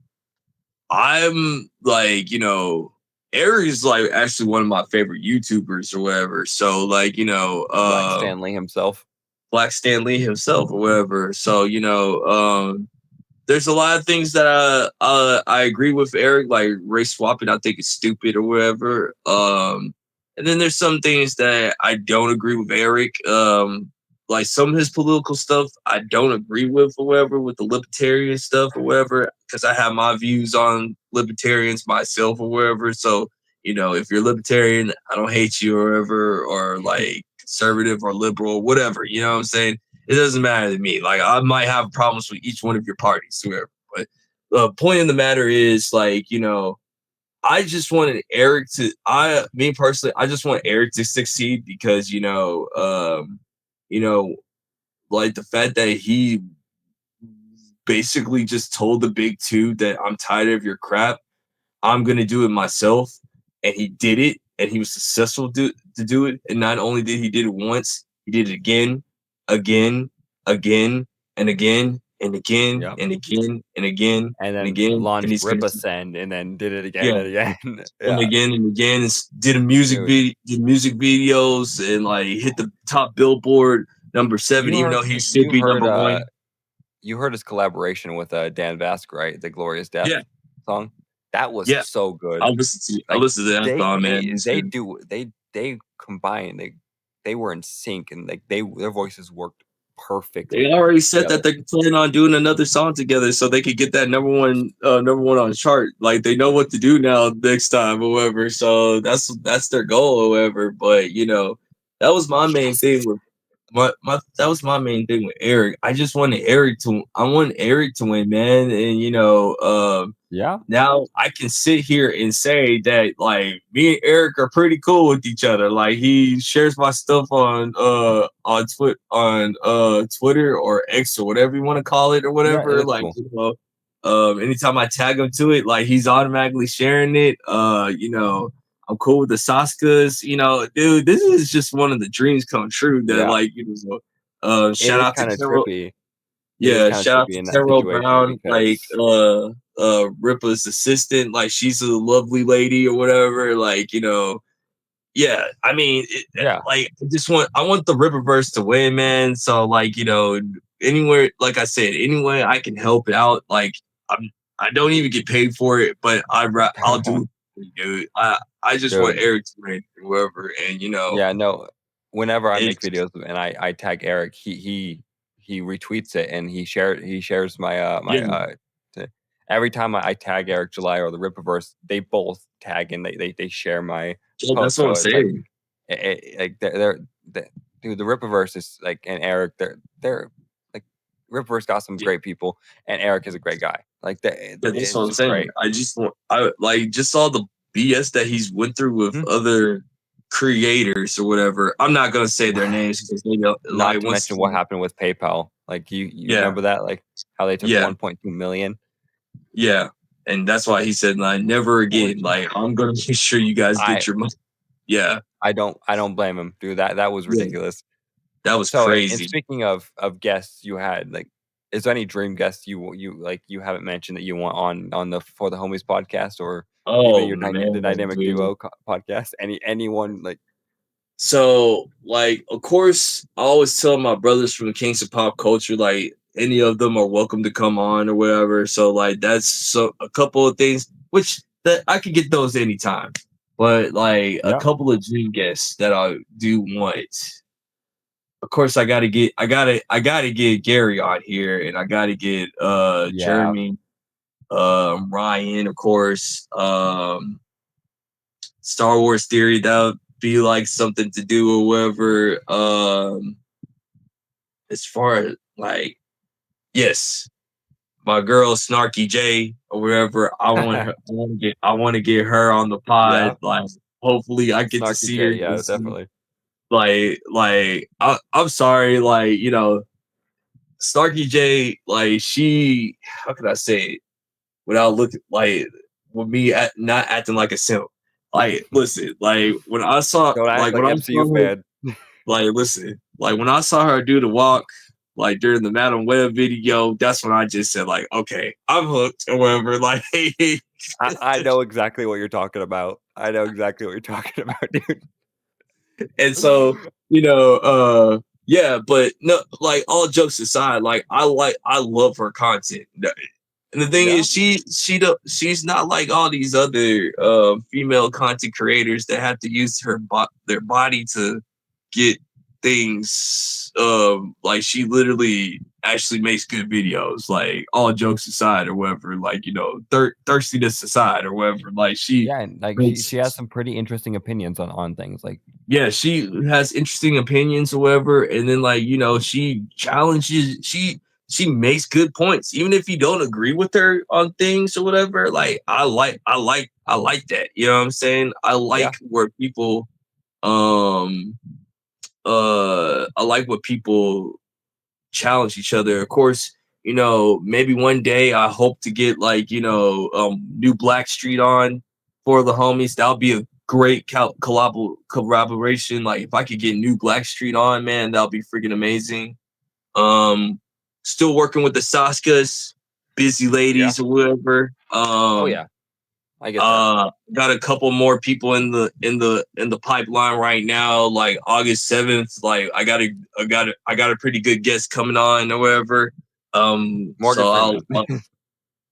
I'm like, Eric is like actually one of my favorite YouTubers or whatever. So like, Black Stanley himself. Black Stanley himself or whatever. So, there's a lot of things that I agree with Eric, like race swapping. I think it's stupid or whatever. And then there's some things that I don't agree with Eric. Like some of his political stuff I don't agree with or whatever, with the libertarian stuff or whatever, because I have my views on libertarians myself or whatever. So, if you're libertarian, I don't hate you or whatever, or like conservative or liberal, whatever. You know what I'm saying? It doesn't matter to me. Like I might have problems with each one of your parties, whoever. But the point of the matter is, like, I just wanted Eric to. Me personally, I just want Eric to succeed because you know, like the fact that he basically just told the big two that I'm tired of your crap. I'm gonna do it myself, and he did it, and he was successful to do it. And not only did he did it once, he did it again, again, again, and again, and again, Yep. and again, and again, And and then again. launched And he's Rip gonna Ascend, and then did it again yeah, and again. and Yeah, again and again. And did a music dude. video, did music videos, and like hit the top Billboard #7, even though he should be #1. You heard his collaboration with Dan Vasc, right? The Glorious Death Yeah, song. That was yeah. so good. I Like listen to that song, man. It's they good. do they combine. They were in sync, and like their voices worked perfectly They already said that together. they're planning on doing another song together so they could get that number one on the chart. Like they know what to do now next time or whatever. So that's their goal or whatever. But that was my main thing with that was my main thing with Eric. I want Eric to win, man. And Yeah, now I can sit here and say that like me and Eric are pretty cool with each other. Like he shares my stuff on Twitter or X or whatever you want to call it or yeah, whatever. that's Like cool. anytime I tag him to it, like he's automatically sharing it. I'm cool with the Saskas. Dude, this is just one of the dreams come true. That Yeah, it shout is out to kind of Carol. trippy. It is Yeah, kind of shout out trippy to in that Terrell situation Brown, like because Ripa's assistant, like she's a lovely lady or whatever. Like, yeah. I mean, yeah, like I want the Rippaverse to win, man. So like, anywhere, like I said, anyway I can help out. Like I don't even get paid for it, but I'll do it, dude. I just want dude. Eric to win, whoever, and Yeah, no. Whenever I make it's videos and I tag Eric, he retweets it and he shares my yeah, t- every time I tag Eric July or the Rippaverse, they both tag and they share my yeah, that's post. what I'm So it's like saying. like dude, the Rippaverse is like, and Eric, they're like, Rippaverse got some Yeah. great people, and Eric is a great guy. Like Yeah, that's what it's I'm just saying. great. I just want, I like just all the BS that he's went through with Mhm. other creators or whatever. I'm not gonna say their names because they know, Not like to mention once, what happened with PayPal. Like you yeah, remember that? Like how they took yeah, 1.2 million. yeah, and that's why he said like never Holy again. Like I'm gonna make sure you guys I get your money. Yeah, I don't blame him, dude. That was yeah, ridiculous. that was So, and crazy. speaking of guests you had, like, is there any dream guests you haven't mentioned that you want on the For the Homies podcast, or even Oh your the man, Dynamic dude. Duo podcast? Anyone like So, like, of course, I always tell my brothers from the Kings of Pop Culture, like, any of them are welcome to come on or whatever. So, like, that's so a couple of things which that I could get those anytime. But like a yeah couple of dream guests that I do want. Of course, I gotta get Gary on here, and I gotta get yeah Jeremy, Ryan, of course, Star Wars Theory. That would be like something to do or whatever. As far as like, yes, my girl Snarky J or whatever. I want her. I want to get her on the yeah pod. Like, hopefully, I get to Snarky see her. J, yeah, definitely. I'm sorry. Like, Snarky J. Like, she. How can I say it without looking like with me not acting like a simp? Like, listen. Don't act When like I MCU saw her, fan. like, listen, like when I saw her do the walk, like during the Madam Web video, that's when I just said, like, okay, I'm hooked or whatever. Like, I know exactly what you're talking about. I know exactly what you're talking about, and so, dude. yeah, but no, like all jokes aside, like I love her content. And the thing Yeah. is, she's not like all these other female content creators that have to use their body to get things. Like she literally actually makes good videos. Like all jokes aside, or whatever. Like thirstiness aside, or whatever. Like she Yeah, and, like, she makes has some pretty interesting opinions on things, like yeah, she has interesting opinions or whatever, and then like she challenges, she makes good points, even if you don't agree with her on things or whatever. Like I like that. You know what I'm saying? I yeah. like where people I like what people challenge each other. Of course, maybe one day I hope to get like, new Black Street on for the homies. That would be a great collaboration. Like if I could get new Black Street on, man, that would be freaking amazing. Um, Still working with the Saskas, busy Yeah. ladies or whatever. Oh, yeah. I get that. Got a couple more people in the pipeline right now. Like August 7th, like I got a pretty good guest coming on or whatever. Morgan So Freeman.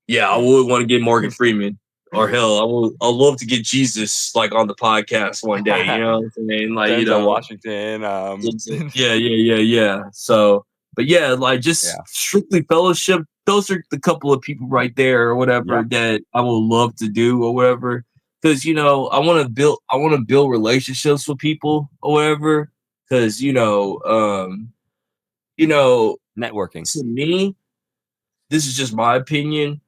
yeah, I would want to get Morgan Freeman, or hell, I'd love to get Jesus like on the podcast one day. You know what I'm saying? Like Denzel Washington, yeah. So, but yeah, like yeah. just strictly fellowship. Those are the couple of people right there, or whatever, Yeah. that I would love to do, or whatever. Because I want to build relationships with people, or whatever. Because you know, Networking. to me, this is just my opinion.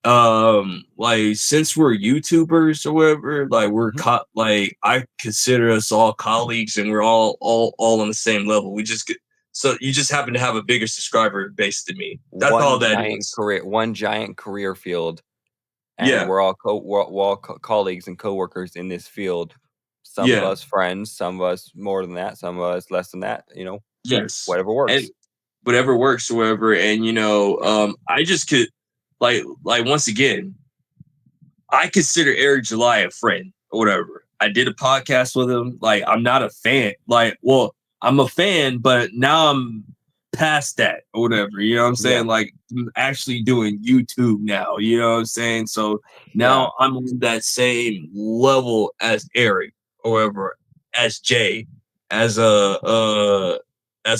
Like since we're YouTubers or whatever, like Mhm. like I consider us all colleagues, and we're all on the same level. So you just happen to have a bigger subscriber base than me. That's all that is. One giant career field, and Yeah, we're all colleagues and coworkers in this field. Some of yeah, us friends, some of us more than that, some of us less than that, yes, whatever and works. whatever works, or whatever. And I just could like once again, I consider Eric July a friend or whatever. I did a podcast with him. Like, I'm not a fan. Like, well, I'm a fan, but now I'm past that or whatever. You know what I'm Yeah. saying? Like, I'm actually doing YouTube now. You know what I'm saying? So Yeah. now I'm on that same level as Eric or whatever, as Jay, as a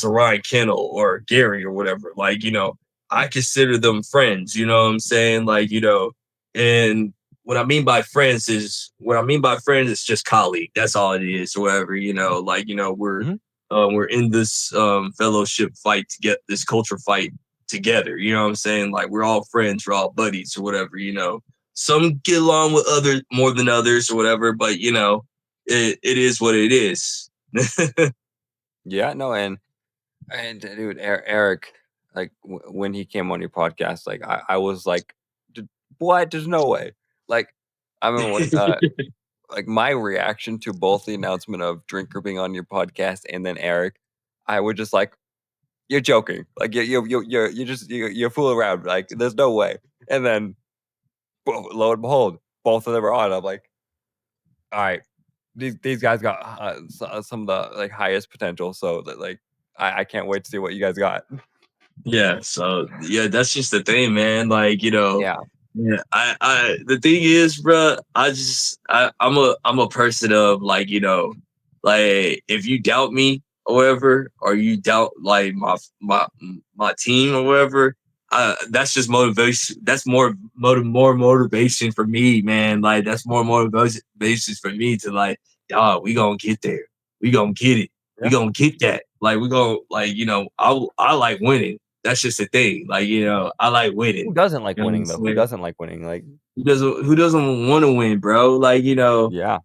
Ryan Kennel or Gary or whatever. Like, I consider them friends. You know what I'm saying? Like, and what I mean by friends is just colleague. That's all it is, or whatever. Like Mhm. we're in this fellowship fight to get this culture fight together. You know what I'm saying? Like we're all friends, we're all buddies, or whatever. Some get along with others more than others, or whatever. But it is what it is. Yeah, no, and dude, Eric, like when he came on your podcast, like I was like, what? There's no way. Like I remember when like my reaction to both the announcement of Drinker being on your podcast and then Eric, I would just like, you're joking, like you're fooling around, like there's no way. And then lo and behold, both of them are on. I'm like, all right, these guys got some of the like highest potential, so that like I can't wait to see what you guys got. Yeah, so yeah, that's just the thing, man. Like, Yeah. yeah, the thing is, bro, I'm a person of like, like if you doubt me or whatever, or you doubt like my team or whatever, that's just motivation. That's more motivation for me, man. Like that's more motivation for me to like, dog, we gonna get there. We gonna get it. We Yeah. gonna get that. Like we gonna like, I like winning. That's just the thing. Like, I like Who winning. doesn't like You know what I'm winning though? Who saying? doesn't like winning? Like, Who doesn't want to win, bro? Like, yeah.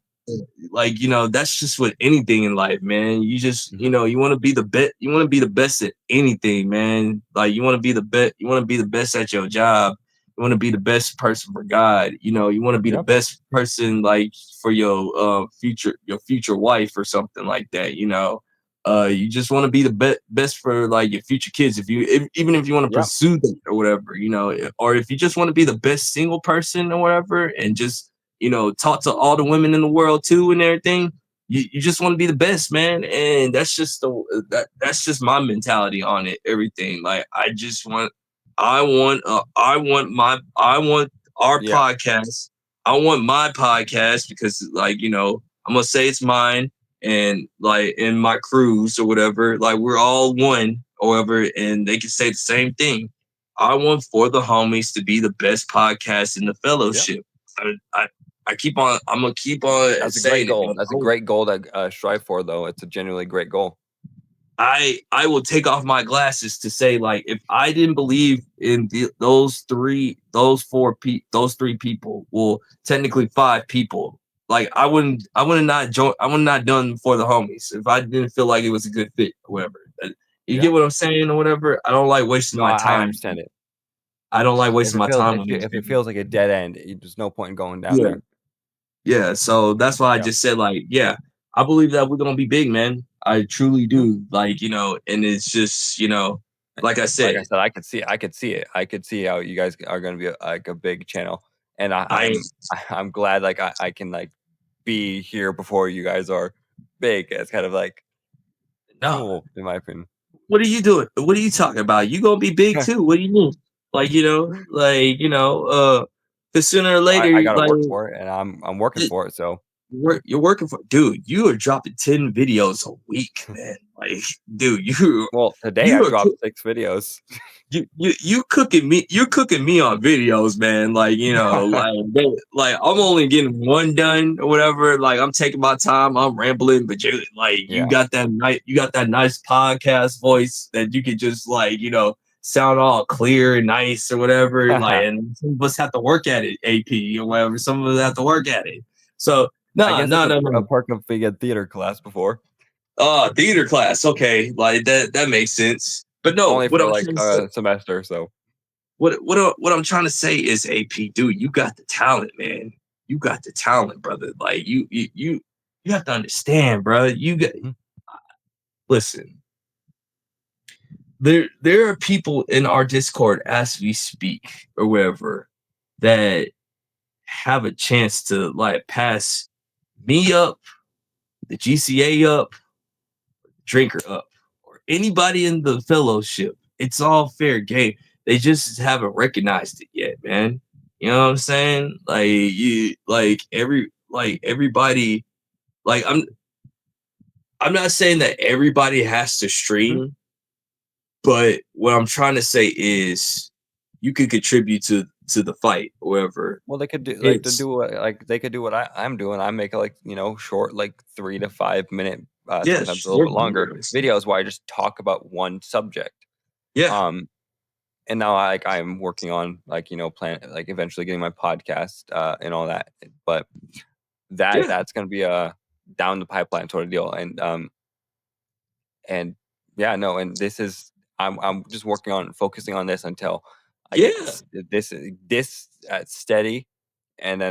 that's just with anything in life, man. You just, Mhm. you want to be the best. You want to be the best at anything, man. Like, you want to be the best. You want to be the best at your job. You want to be the best person for God. You want to be the Yep. best person, like for your future wife or something like that. You just want to be the best for like your future kids. Even if you want to Yep. pursue that or whatever, or if you just want to be the best single person or whatever, and just talk to all the women in the world too and everything. You just want to be the best, man, and that's just my mentality on it. Everything, like I just want I want our Yeah. podcast. I want my podcast because, like, I'm gonna say it's mine, and like in my cruise or whatever, like we're all one or whatever, and they can say the same thing. I want For the Homies to be the best podcast in the Yeah. fellowship. I keep on. I'm gonna keep on That's a great saying it, goal. man. That's a great goal to strive for, though. It's a genuinely great goal. I will take off my glasses to say, like, if I didn't believe in those three people, well, technically five people, like I would not done For the Homies if I didn't feel like it was a good fit or whatever. You Yeah. get what I'm saying or whatever? I don't like wasting No, my I time. understand it. I don't like If wasting it my feels time on these if it people. feels like a dead end, there's no point in going down Yeah. there. Yeah, so that's why I Yeah. just said, like, yeah, I believe that we're gonna be big, man. I truly do. Like, and it's just, like I Like I said, said, I could see it. I could see how you guys are gonna be like a big channel, and I I'm glad like I can like be here before you guys are big. It's kind of like no. cool in my opinion. What are you doing? What are you talking about? You gonna be big too? What do you mean? Like, cause sooner or later, I gotta like, work for it, and I'm working for it. So you're working for, dude. You are dropping 10 videos a week, man. Like, dude, well, today I you are dropped 6 videos. you cooking me. You're cooking me on videos, man. Like, like I'm only getting one done or whatever. Like, I'm taking my time. I'm rambling, but you Yeah. got that nice podcast voice that you could just, like, sound all clear and nice or whatever. Like, and some of us have to work at it, AP or whatever. Some of us have to work at it. So I no, guess no, it's no, a no. perk of being in theater class before, Theater class. Okay, like that makes sense. But no, only what for I'm like trying to say. a semester. So What I'm trying to say is, AP, dude, you got the talent, man. You got the talent, brother. Like, you have to understand, bro. You got Mhm. Listen. There are people in our Discord as we speak or whatever that have a chance to, like, pass me up, the GCA up, Drinker up, or anybody in the fellowship. It's all fair game. They just haven't recognized it yet, man. You know what I'm saying? Like, everybody, like, I'm not saying that everybody has to Mhm. stream, but what I'm trying to say is you could contribute to the fight or whatever. Well, they could do like to It's do what like they could do what I'm doing. I make like short like 3 to 5 minute, Yeah, sometimes a little bit short longer videos. videos where I just talk about one subject. Yeah, Um, and now I'm working on like plan like eventually getting my podcast and all that. But yeah, that's gonna be a down the pipeline sort of deal. And yeah, no, and this is I'm just working on focusing on this until I get yeah, this steady, and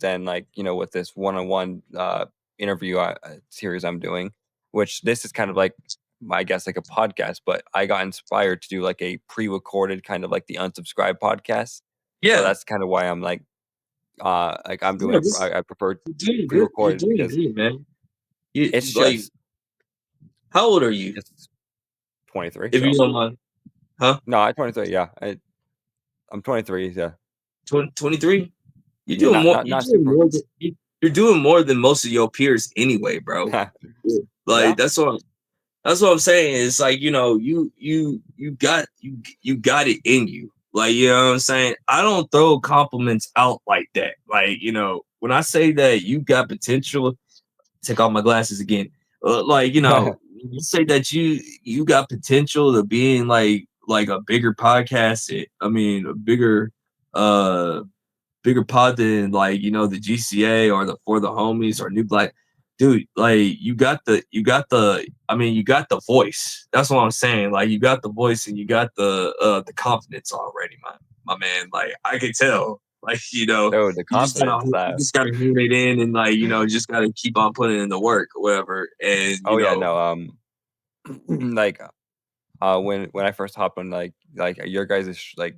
then like with this one-on-one interview series I'm doing, which this is kind of like I guess like a podcast, but I got inspired to do like a pre-recorded kind of like the unsubscribed podcast. So yeah. that's kind of why I'm like I'm doing Yeah, it. I prefer you're doing good. You're pre-recorded doing because good, man. it's Like, just how old are you? it's 23. If you So don't mind. Huh? no, I 23. Yeah, I'm 23. Yeah, 23? You're yeah, doing more. You're not doing super. more than you're doing more than most of your peers anyway, bro. Yeah. Yeah. Like, that's what I'm saying. It's like, you got it in you. Like, you know what I'm saying? I don't throw compliments out like that. Like, when I say that you got potential, take off my glasses again. Like, you say that you got potential to being like a bigger podcast. I mean, a uh bigger pod than, like, the GCA or the For the Homies or New Black. Dude, like, you got the voice. That's what I'm saying. Like, you got the voice and you got the confidence already, my man. Like, I can tell. Like, No, the confidence. you just gotta hone it in, and, like, just gotta keep on putting in the work or whatever. And Oh yeah, no. Like when I first hopped on like your guys' like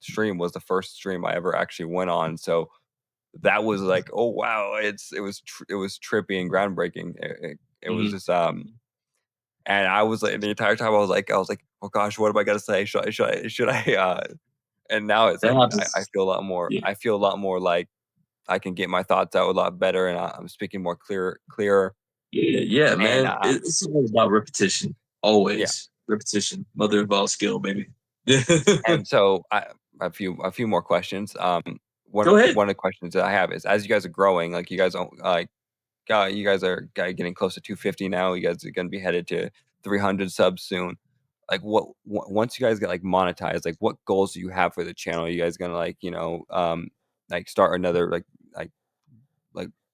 stream was the first stream I ever actually went on. So that was like, oh wow, it was trippy and groundbreaking. It was mhm. just And I was like, the entire time I was like, oh gosh, what am I gonna say? Should I? And now it's That like I happens. feel a lot more. Yeah. I feel a lot more like I can get my thoughts out a lot better, and I'm speaking more clearer. Yeah, yeah, And man. It's all about repetition. yeah, Always repetition. Mother of all skill, baby. and so a few more questions. One Go ahead. one of the questions that I have is, as you guys are growing, like you guys don't like, you guys are getting close to 250 now. You guys are gonna be headed to 300 subs soon. Like once you guys get like monetized, like what goals do you have for the channel? Are you guys gonna like like start another like like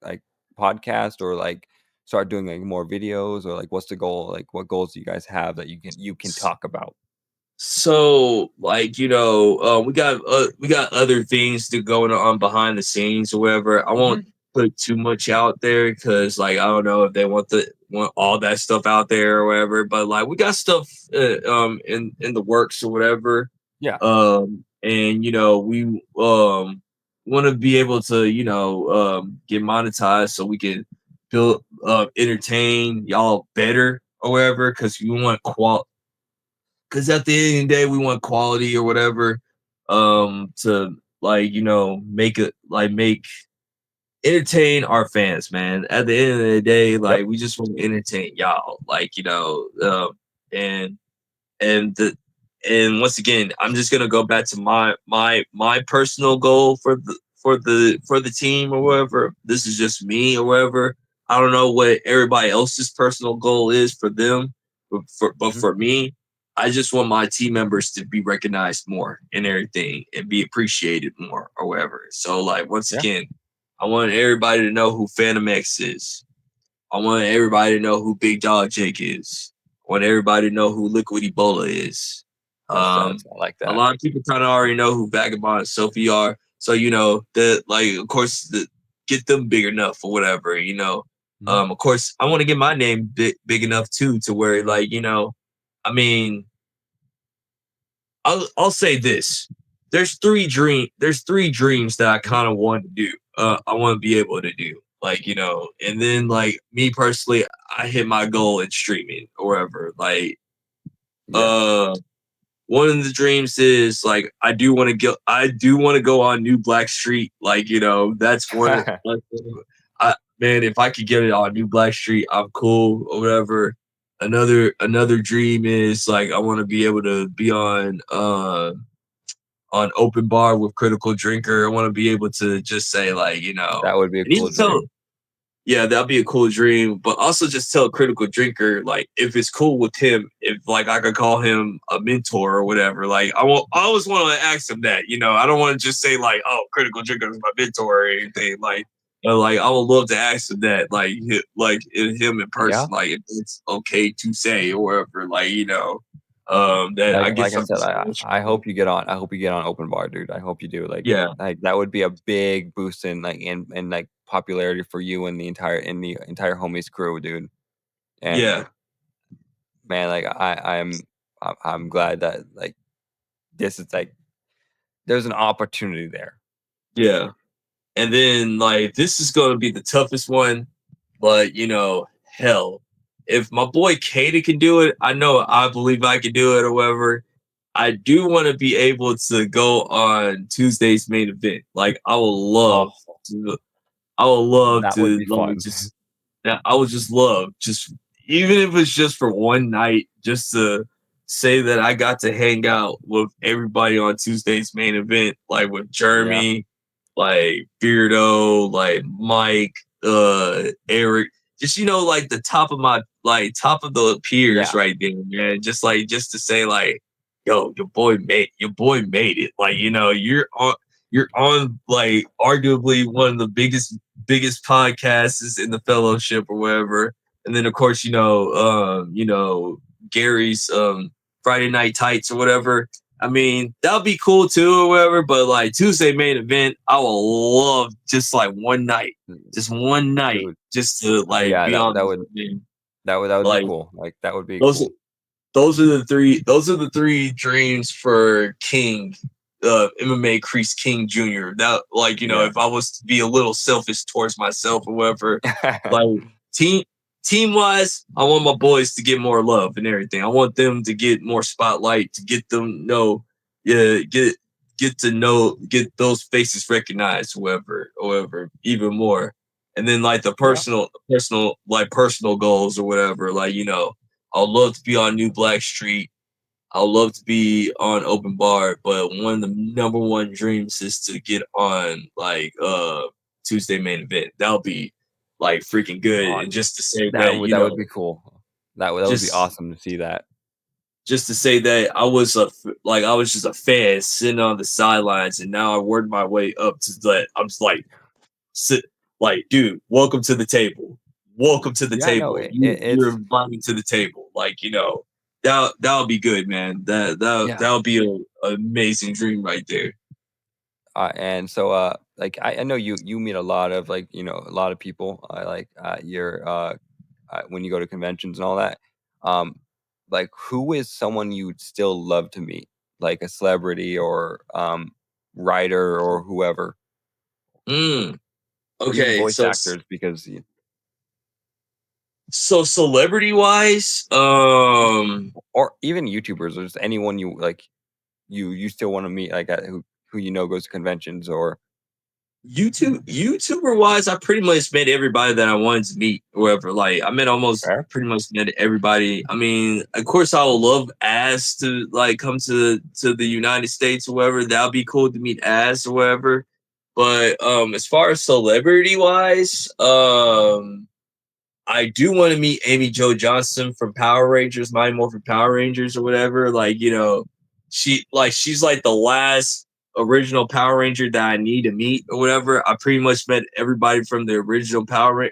like podcast, or like start doing like more videos, or like what's the goal? Like what goals do you guys have that you can talk about? So, like, we got other things to going on behind the scenes or whatever. I won't Mhm. put too much out there because, like, I don't know if they want all that stuff out there or whatever. But like, we got stuff in the works or whatever. Yeah, And we want to be able to get monetized so we can build entertain y'all better or whatever, because we want because at the end of the day we want quality or whatever, to like make it like make entertain our fans, man. At the end of the day, yep. like we just want to entertain y'all, like and and the and once again, I'm just gonna go back to my personal goal for the team or whatever. This is just me or whatever. I don't know what everybody else's personal goal is for them, but Mhm. for me, I just want my team members to be recognized more and everything and be appreciated more or whatever. So like once Yeah, again, I want everybody to know who Phantom X is. I want everybody to know who Big Dog Jake is. I want everybody to know who Liquid Ebola is. that's I like A that. lot of people kind of already know who Vagabond and Sophie are. So the like, of course, get them big enough or whatever. Mhm. Of course, I want to get my name big enough too, to where like I mean, I'll say this. There's three dreams that I Mhm. kind of want to do. I want to be able to do. Like, and then like me personally, I hit my goal in streaming or whatever. Like, Yeah. uh one of the dreams is like I do want to go on New Black Street. Like, that's like, man, if I could get it on New Black Street, I'm cool or whatever. Another dream is like I want to be able to be on open bar with Critical Drinker. I want to be able to just say like, That would be a and cool even tell, dream. yeah, that'd be a cool dream. But also just tell Critical Drinker, like, if it's cool with him, if like I could call him a mentor or whatever. Like, I always want to ask him that. I don't want to just say like, oh, Critical Drinker is my mentor or anything. Like I would love to ask him that, like him in Yeah. person, like if it's okay to say or whatever. Like, that I get Like I something said, special. I hope you get on open bar, dude. I hope you do. Yeah, Like that would be a big boost in like popularity for you and the entire homies crew, dude. And yeah, man, like I'm glad that like this is like there's an opportunity there. yeah. And then like this is gonna be the toughest one, but hell, if my boy Kata can do it, I believe I can do it or whatever. I do want to be able to go on Tuesday's main event. Like Oh, to I would love that would to be like fun. just that I would just love just even if it's just for one night, just to say that I got to hang out with everybody on Tuesday's main event, like with Yeah. Jeremy, like Beardo, like Mike, Eric, just like the top of my like top of the peers Yeah. right there, man. Just to say like, yo, your boy made it. Like, you're on like arguably one of the biggest podcasts in the fellowship or whatever. And then of course, Gary's Friday Night Tights or whatever. I mean, that'll be cool too or whatever, but like Tuesday main event, I will love just like just one night, Dude. just to like Yeah, be that on that this would event. that would be Like cool. Like that would be those cool. those are the three dreams for King, MMA Crease King Jr. That, like, Yeah. if I was to be a little selfish towards myself or whatever, like team team wise, I want my boys to get more love and everything. I want them to get more spotlight, to get them know, yeah, get those faces recognized, whoever, even more. And then like the Yeah. personal goals or whatever. Like, I'd love to be on New Black Street. I'd love to be on Open Bar, but one of the number one dreams is to get on like Tuesday main event. That'll be like freaking good. And On just to say that that, would that would be cool. That would be just awesome to see that. just to say that I was just a fan sitting on the sidelines, and now I worked my way up to that. I'm just like, sit, like, dude, welcome to the table. Welcome to the Yeah, no, table. You're it's invited to the table. Like, that would be good, man. yeah. That'll be an amazing dream right there. And so like I know you meet a lot of like a lot of people like your when you go to conventions and all that. Um, like who is someone you'd still love to meet, like a celebrity or writer or whoever, Mm, or even okay, voice actors because so celebrity wise, or even YouTubers or just anyone you like you still want to meet like who goes to conventions or YouTuber wise, I pretty much met everybody that I wanted to meet. Whoever, like, I met almost fair. pretty much met everybody. I mean, of course, I would love Ass to like come to the United States or whatever. That'd be cool to meet Ass or whatever. But as far as celebrity wise, I do want to meet Amy Jo Johnson from Power Rangers, Mighty Morphin Power Rangers or whatever. Like, she's like the last original Power Ranger that I need to meet or whatever. I pretty much met everybody from the original Power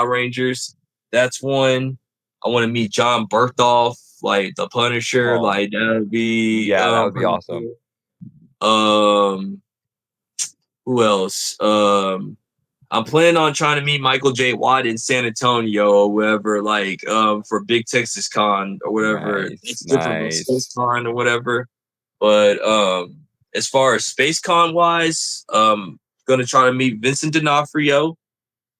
Rangers. That's one. I want to meet John Bertholf, like the Punisher. Oh Like that would be yeah, that would be pretty awesome. cool. Who else? I'm planning on trying to meet Michael J. Watt in San Antonio or whatever, like for Big Texas Con or whatever. Nice, It's different from Space nice. Con or whatever. But as far as Space Con wise, gonna try to meet Vincent D'Onofrio,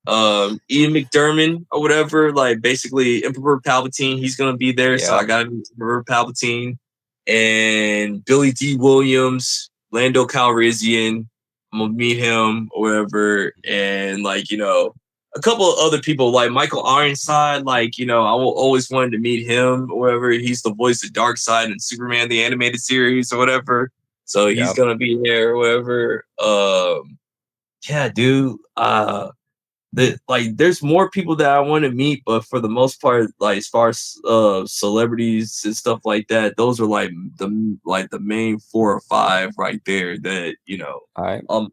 Ian McDermott or whatever, like basically Emperor Palpatine. He's gonna be there, so I Yep. gotta meet Emperor Palpatine and Billy D. Williams, Lando Calrissian. I'm gonna meet him or whatever, and like a couple of other people like Michael Ironside. Like I will always wanted to meet him or whatever. He's the voice of Darkseid in Superman the animated series or whatever. So he's Yep. gonna be there or whatever. Yeah, dude. There's more people that I want to meet, but for the most part, like as far as celebrities and stuff like that, those are like the main 4 or 5 right there that All right. um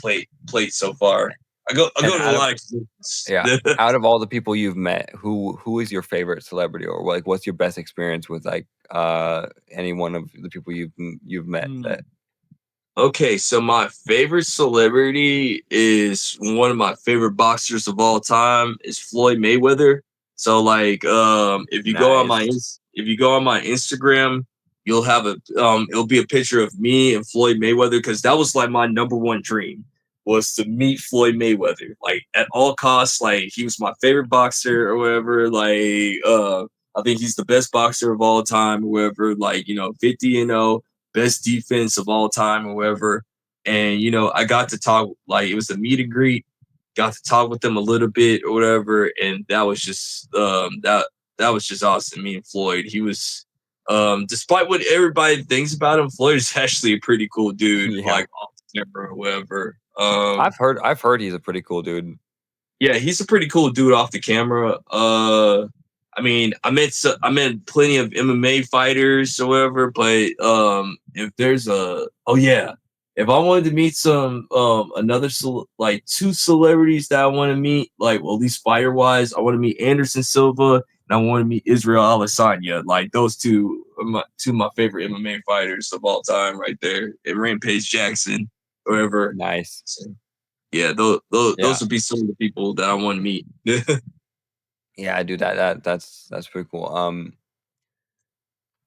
played so far. I And go to a lot of conventions. out of all the people you've met, who is your favorite celebrity, or like what's your best experience with like any one of the people you've met Hmm. that Okay, so my favorite celebrity is one of my favorite boxers of all time is Floyd Mayweather. So like if you go on my nice. if you go on my Instagram, you'll have it'll be a picture of me and Floyd Mayweather because that was like my number one dream was to meet Floyd Mayweather. Like at all costs, like he was my favorite boxer or whatever. Like I think he's the best boxer of all time or whatever, like 50-0 best defense of all time or whatever. And I got to talk like it was a meet and greet, got to talk with them a little bit or whatever, and that was just that was just awesome. Me and Floyd, he was despite what everybody thinks about him, Floyd is actually a pretty cool dude, Yeah, like off the camera or whatever. I've heard he's a pretty cool dude. Yeah, he's a pretty cool dude off the camera. I mean, I met plenty of MMA fighters or whatever, but if there's if I wanted to meet some like 2 celebrities that I want to meet, like well, at least fighter wise, I want to meet Anderson Silva and I want to meet Israel Adesanya. Like those two of my favorite MMA fighters of all time, right there. And Rampage Jackson, whatever. Nice. So, yeah, those Yeah, would be some of the people that I want to meet. yeah, dude, that's pretty cool.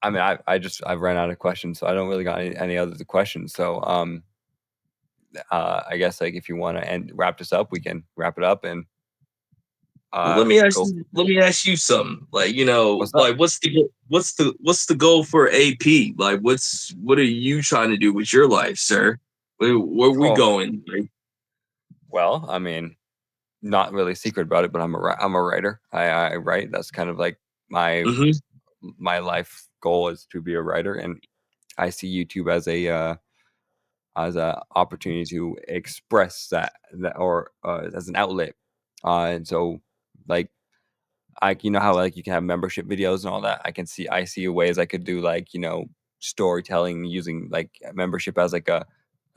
I mean, I've ran out of questions, so I don't really got any other questions. So I guess like if you want to end wrap this up, we can wrap it up and Well, Go. let me ask you something. Like, What's up? like what's the goal for AP? Like, what are you trying to do with your life, sir? Where we Oh, going? Like, well, I mean, not really secret about it, but I'm a writer. I write. That's kind of like my mhm, my life goal is to be a writer, and I see YouTube as a opportunity to express that or as an outlet. And so, like, you know how like you can have membership videos and all that. I see ways I could do like storytelling using like membership as like a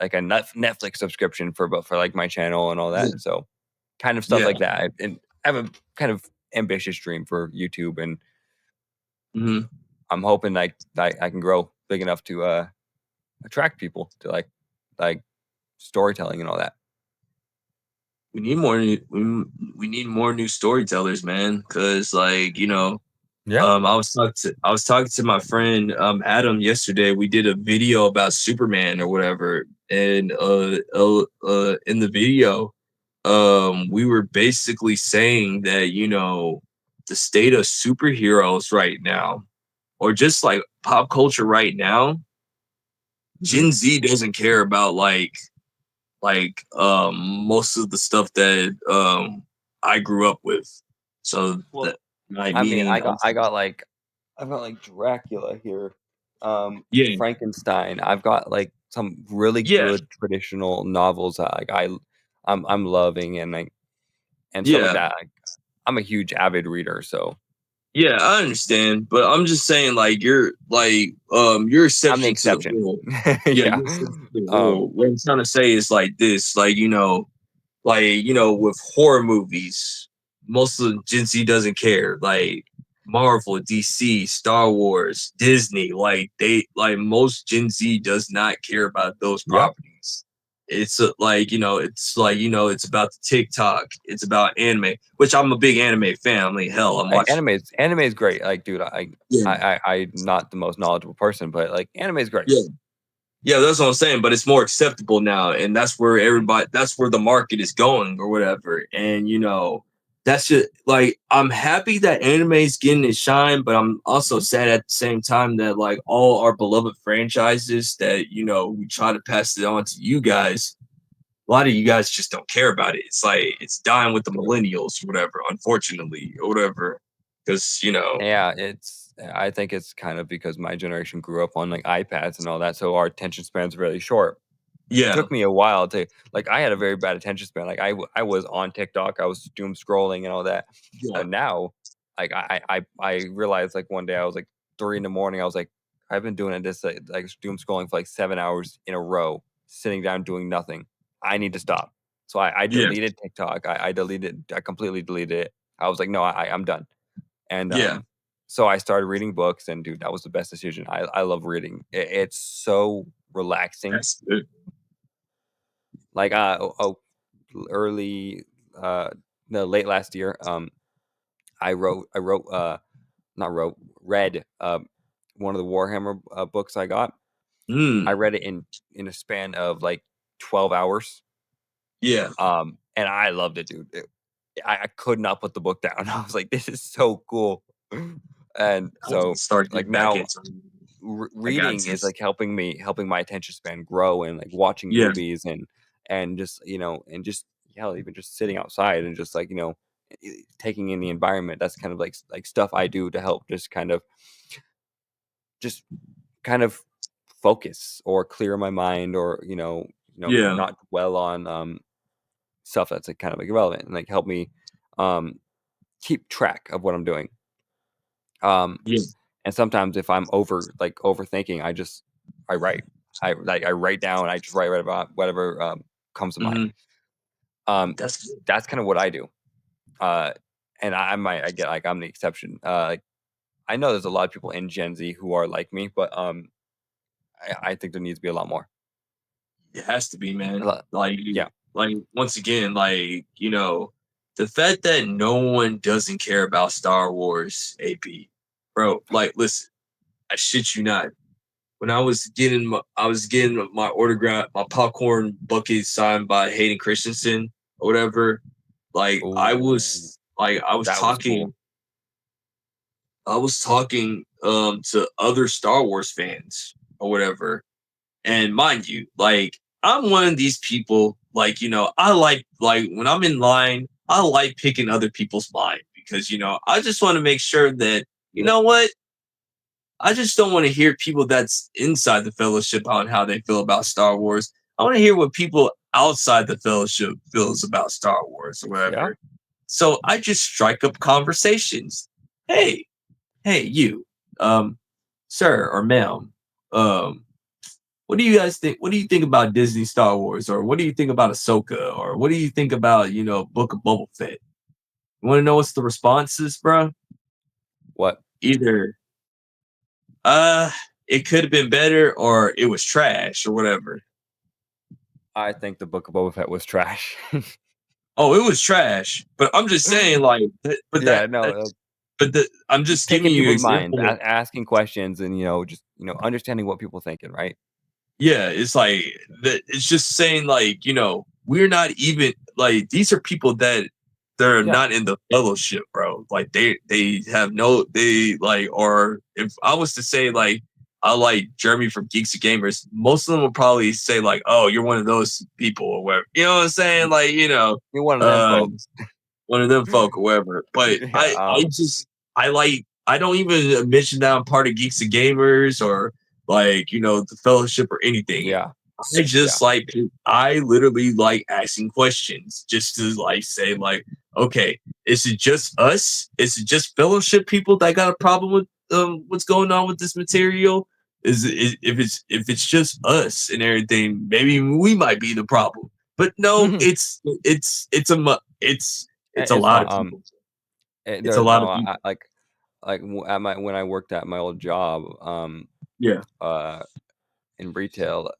Netflix subscription for like my channel and all yeah, that. So kind of stuff yeah, like that. And I have a kind of ambitious dream for YouTube, and mhm. I'm hoping like that I can grow big enough to attract people to like storytelling and all that. We need more we need more new storytellers, man. Cause like, Yeah. I was talking to my friend Adam yesterday. We did a video about Superman or whatever, and in the video, we were basically saying that the state of superheroes right now, or just like pop culture right now, Hmm. Gen Z doesn't care about most of the stuff that I grew up with. So Well, that like I mean, meaning I've got like Dracula here, yeah, Frankenstein. I've got like some really yeah, good traditional novels that I'm loving and stuff like yeah. that. I'm a huge avid reader, so Yeah, I understand, but I'm just saying, like, you're I'm the exception to the exception. rule. Yeah, Yeah. you're exception to the Um, rule. What I'm trying to say is like this, with horror movies, most of the Gen Z doesn't care. Like Marvel, DC, Star Wars, Disney, most Gen Z does not care about those yep. properties. It's it's about the TikTok. It's about anime, which I'm a big anime fan. I mean, hell, I'm Like watching. anime is great. Like, dude, Yeah, I'm not the most knowledgeable person, but like anime is great. yeah. Yeah, that's what I'm saying, but it's more acceptable now, and that's where the market is going or whatever. And that's just like I'm happy that anime is getting its shine, but I'm also Mhm. sad at the same time that like all our beloved franchises that we try to pass it on to you guys, a lot of you guys just don't care about it. It's like it's dying with the millennials or whatever, unfortunately, or whatever. Because Yeah, I think it's kind of because my generation grew up on like iPads and all that, so our attention span's really short. It yeah, took me a while to like I had a very bad attention span. Like I was on TikTok, I was doom scrolling and all that. yeah, And now, like I realized like one day I was like 3 in the morning. I was like, I've been doing this like doom scrolling for like 7 hours in a row, sitting down doing nothing. I need to stop. So I yeah, deleted TikTok. I completely deleted it. I was like, no, I'm done. And yeah. so I started reading books, and dude, that was the best decision. I love reading. It's so relaxing. That's good. Like early no late last year, I wrote not wrote read one of the Warhammer books I got. I Mm, read it in a span of like 12 hours. yeah. And I loved it, dude. I could not put the book down. I was like, this is so cool. And I have to so start like getting back now into it. I got reading to. is like helping my attention span grow, and like watching Yeah, movies and just and just hell, even just sitting outside and just like taking in the environment. That's kind of like stuff I do to help just kind of focus or clear my mind, or yeah, not dwell on stuff that's like kind of like irrelevant, and like help me um keep track of what I'm doing. um yeah. And sometimes if I'm overthinking, I write. I write down. I just write about whatever comes to mind. Mhm. Um, That's good. that's kind of what I do. Uh, and I get like I'm the exception. Like I know there's a lot of people in Gen Z who are like me, but I think there needs to be a lot more. It has to be, A man. lot- yeah. Like once again, the fact that no one doesn't care about Star Wars, AP, bro. Like, listen, I shit you not. When I was getting my autograph, my popcorn bucket signed by Hayden Christensen or whatever. Like, Oh, Like I was That was talking, cool. to other Star Wars fans or whatever. And mind you, like I'm one of these people, like, I like when I'm in line, I like picking other people's mind because, I just want to make sure that, you know what? I just don't want to hear people that's inside the fellowship on how they feel about Star Wars. I want to hear what people outside the fellowship feels about Star Wars or Yeah. whatever. So I just strike up conversations. Hey, you, um, sir or ma'am, um, what do you guys think? What do you think about Disney Star Wars, or what do you think about Ahsoka, or what do you think about Book of Boba Fett? You want to know what's the responses, bro? What? Either uh, it could have been better, or it was trash, or whatever. I think the Book of Boba Fett was trash. Oh, it was trash. But I'm just saying, like, but Yeah, that, no, that's, but the, I'm just giving taking you an people's minds, example. asking questions, and just understanding what people thinking, right? Yeah, it's like that. It's just saying, like, we're not even like these are people that they're Yeah, not in the fellowship, bro. Like they have no they like or if I was to say like I like Jeremy from Geeks and Gamers, most of them will probably say like, oh, you're one of those people or whatever. You know what I'm saying? Like, you're one of them uh folks. one of them folk or whatever. But Yeah, I don't even mention that I'm part of Geeks and Gamers or like, the fellowship or anything. yeah, I yeah. just like I literally like asking questions just to like say like, okay, is it just us? Is it just fellowship people that got a problem with what's going on with this material? If it's just us and everything, maybe we might be the problem. But no, it's a It's lot not. of people. It's a There. lot No, of people. at my when I worked at my old job, Yeah. uh, in retail,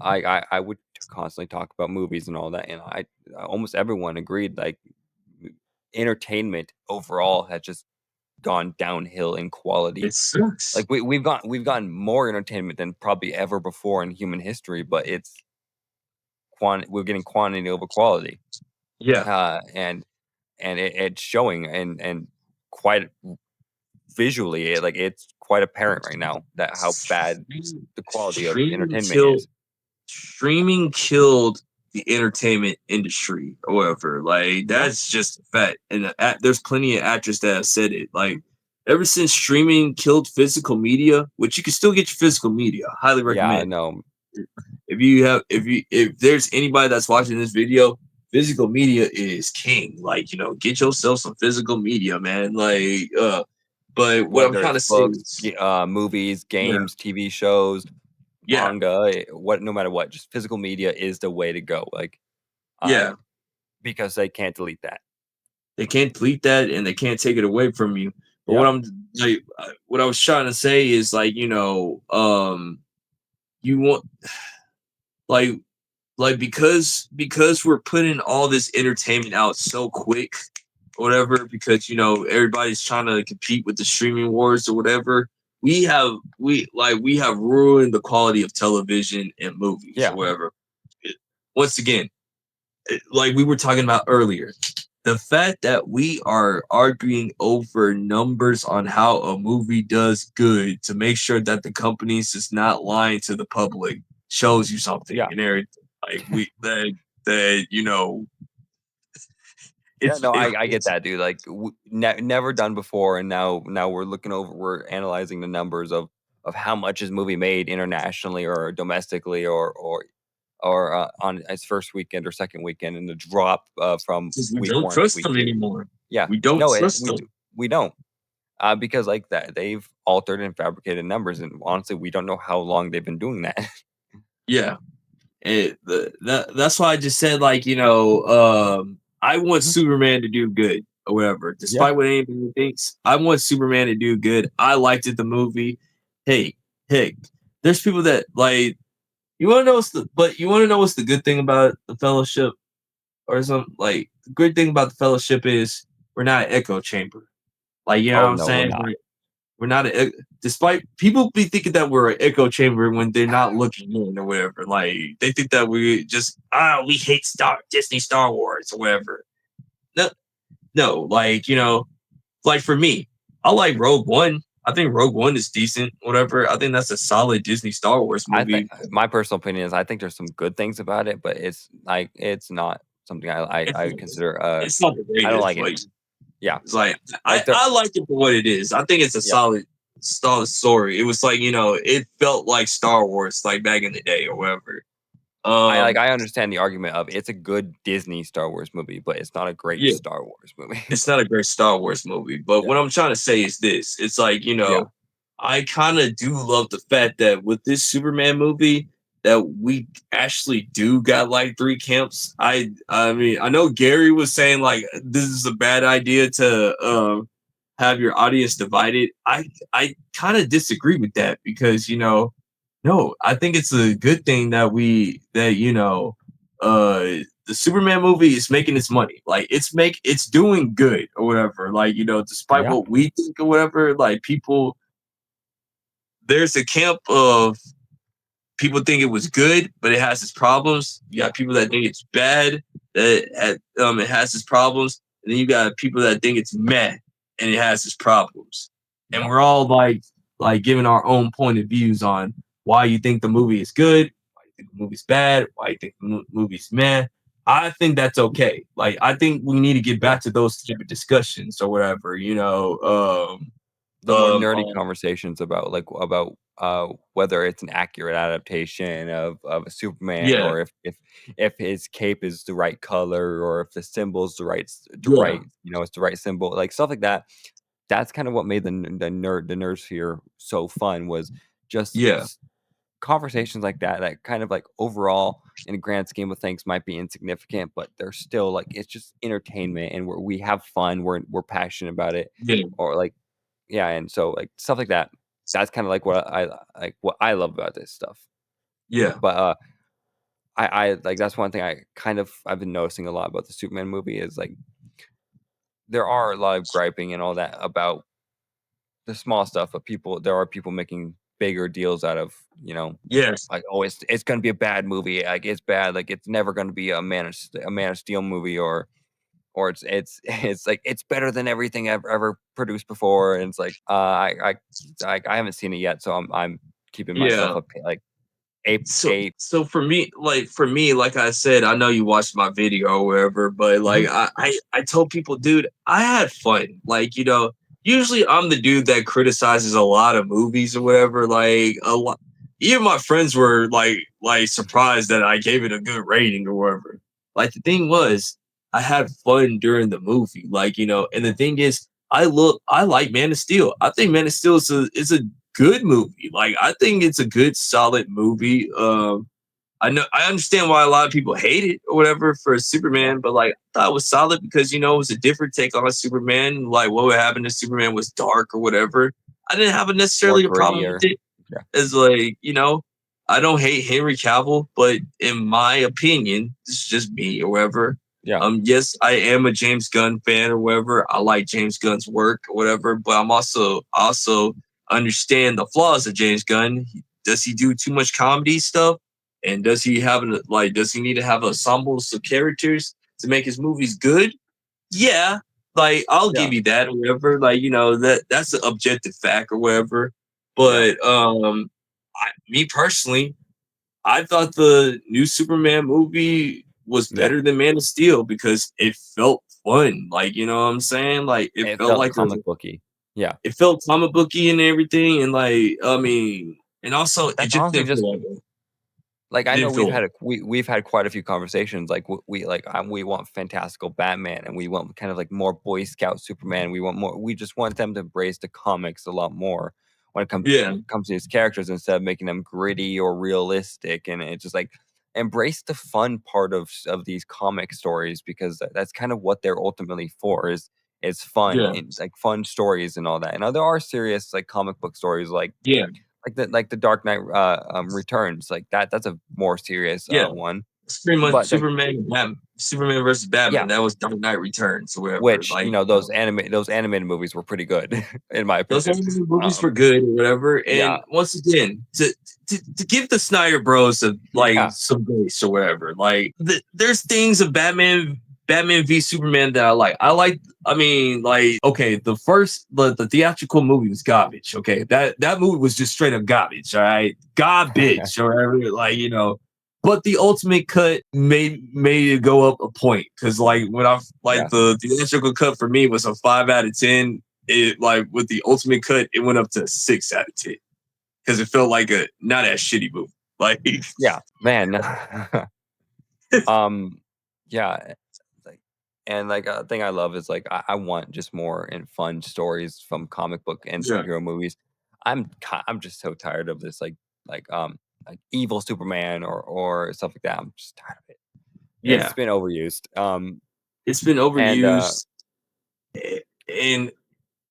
I would constantly talk about movies and all that, and almost everyone agreed like entertainment overall has just gone downhill in quality. It sucks. Like we've gotten more entertainment than probably ever before in human history, but we're getting quantity over quality, Yeah. and it's showing, and quite visually, it's quite apparent right now that how bad the quality of Streaming entertainment killed is. streaming killed the entertainment industry or whatever. Like Yeah, that's just a fact. And there's plenty of actors that have said it. Like ever since streaming killed physical media, which you can still get your physical media, I highly yeah, I recommend. know. If there's anybody that's watching this video, physical media is king. Like, get yourself some physical media, man. Like but what I'm Whether trying it's to say books, is movies, yeah, games, TV shows, yeah, manga, no matter what, just physical media is the way to go. Like, uh, yeah. because they can't delete that. They can't delete that and they can't take it away from you. But Yep. what I was trying to say is like, you want like because we're putting all this entertainment out so quick or whatever, because everybody's trying to compete with the streaming wars or whatever, we have ruined the quality of television and movies or Yeah. whatever. Once again, like we were talking about earlier, the fact that we are arguing over numbers on how a movie does good to make sure that the companies is not lying to the public shows you something Yeah. and everything. Like we that Yeah. No, I get it's that, dude. Like, never done before, and now we're analyzing the numbers of how much is movie made internationally or domestically, or on its first weekend or second weekend, and the drop from because we week don't one to trust week them two. anymore. Yeah. We don't No, trust them. we don't. Because like that, they've altered and fabricated numbers, and honestly, we don't know how long they've been doing that. Yeah. That's why I just said like, I want Mhm. Superman to do good or whatever. Yeah. Despite what anybody thinks, I want Superman to do good. I liked it the movie. Hey, hey, there's people that like you want to know what's the good thing about the fellowship or something? Like the good thing about the fellowship is we're not an echo chamber. Like, you know Oh what I'm no, we're saying? not. We're not despite people be thinking that we're an echo chamber when they're not looking in or whatever. Like they think that we just we hate Disney Star Wars or whatever. No, No, like, like for me, I like Rogue One. I think Rogue One is decent, whatever. I think that's a solid Disney Star Wars I think movie. my personal opinion is I think there's some good things about it, but it's like it's not something It's, I consider. it's not the I don't greatest, like it. but Yeah, it's like like there. I like it for what it is. I think it's a Yeah, solid story. It was like, it felt like Star Wars, like back in the day or whatever. Um, I understand the argument of it's a good Disney Star Wars movie, but it's not a great yeah, Star Wars movie. it's not a great Star Wars movie, but Yeah, what I'm trying to say is this. It's like, yeah, I kind of do love the fact that with this Superman movie that we actually do got like three camps. I mean, I know Gary was saying like this is a bad idea to have your audience divided. I kind of disagree with that because, no, I think it's a good thing that the Superman movie is making its money. Like it's doing good or whatever. Like, despite yeah, what we think or whatever, like people there's a camp of people think it was good, but it has its problems. You got people that think it's bad, it has its problems, and then you got people that think it's meh and it has its problems. And yeah, we're all like giving our own point of views on why you think the movie is good, why you think the movie's bad, why you think the movie's meh. I think that's okay. Like I think we need to get yeah. back to those type of discussions or whatever. The more nerdy conversations about whether it's an accurate adaptation of a Superman yeah, or if his cape is the right color or if the symbol's the yeah, right it's the right symbol, like stuff like that. That's kind of what made the nerd sphere so fun was just yeah, conversations like that that kind of like overall in a grand scheme of things might be insignificant, but they're still like it's just entertainment and we have fun, we're passionate about it, yeah, or like yeah, and so, like, stuff like that, that's kinda like what I love about this stuff. yeah, But, like, that's one thing I've been noticing a lot about the Superman movie is, like, there are a lot of griping and all that about the small stuff, but there are people making bigger deals out of, yes, like, "Oh, it's gonna be a bad movie, like, it's bad, like, it's never gonna be a Man of Steel movie," or it's like, "It's better than everything I've ever produced before," and it's like, I haven't seen it yet, so I'm keeping myself yeah. up, like, a So for me, like I said, I know you watched my video or whatever, but like mhm, I told people, dude, I had fun. Like, usually I'm the dude that criticizes a lot of movies or whatever. Like a lot even my friends were like surprised that I gave it a good rating or whatever. Like the thing was, I had fun during the movie. Like, and the thing is, I like Man of Steel. I think Man of Steel is a good movie. Like I think it's a good, solid movie. I understand why a lot of people hate it or whatever for yeah, Superman, but like I thought it was solid because it was a different take on Superman. Like what would happen if Superman was dark or whatever. I didn't have more necessarily a problem with grittier. it. Yeah, As like, I don't hate Henry Cavill, but in my opinion, this is just me or whatever. yeah, Yes, I am a James Gunn fan or whatever. I like James Gunn's work or whatever, but I'm also understand the flaws of James Gunn. Does he do too much comedy stuff? And does he need to have ensembles of characters to make his movies good? Yeah, like I'll yeah, give you that or whatever. Like, that's an objective fact or whatever. yeah. But me personally, I thought the new Superman movie was Yeah. better than Man of Steel because it felt fun. Like, you know what I'm saying? Like It felt comic booky. Yeah. it felt comic booky and everything, and like I mean, and also it That's just honestly didn't just feel like like, it I know didn't feel like we've had quite a few conversations, like, we want fantastical Batman, and we want kind of, like, more Boy Scout Superman, we just want them to embrace the comics a lot more when it yeah, comes to these characters instead of making them gritty or realistic, and it's just, like, embrace the fun part of these comic stories because that's kind of what they're ultimately for is fun yeah, and, like, fun stories and all that, and now there are serious, like, comic book stories, yeah, like the Dark Knight, Returns, like that's a more serious, yeah. one, It's pretty much but like Superman versus Batman. yeah, That was Dark Knight Returns or whatever. which, Like, those animated movies were pretty good in my those opinion. animated movies Um, were good or whatever. yeah, And once again, to give the Snyder Bros like yeah, some grace or whatever. Like, there's things of Batman Batman v Superman that I like. I mean, like, okay, the theatrical movie was garbage. Okay, that movie was just straight up garbage. All right, garbage or whatever. Like, but the ultimate cut made it go up a point because like when I like Yeah. the theatrical cut for me was a 5 out of 10. It like with the ultimate cut, it went up to 6 out of 10 because it felt like a not as shitty movie. Like, Yeah, man. Yeah, like, and like a thing I love is like I want just more and fun stories from comic book and yeah, superhero movies. I'm just so tired of this like like evil Superman or stuff like that. I'm just tired of it. It's yeah, been overused. it's been And overused.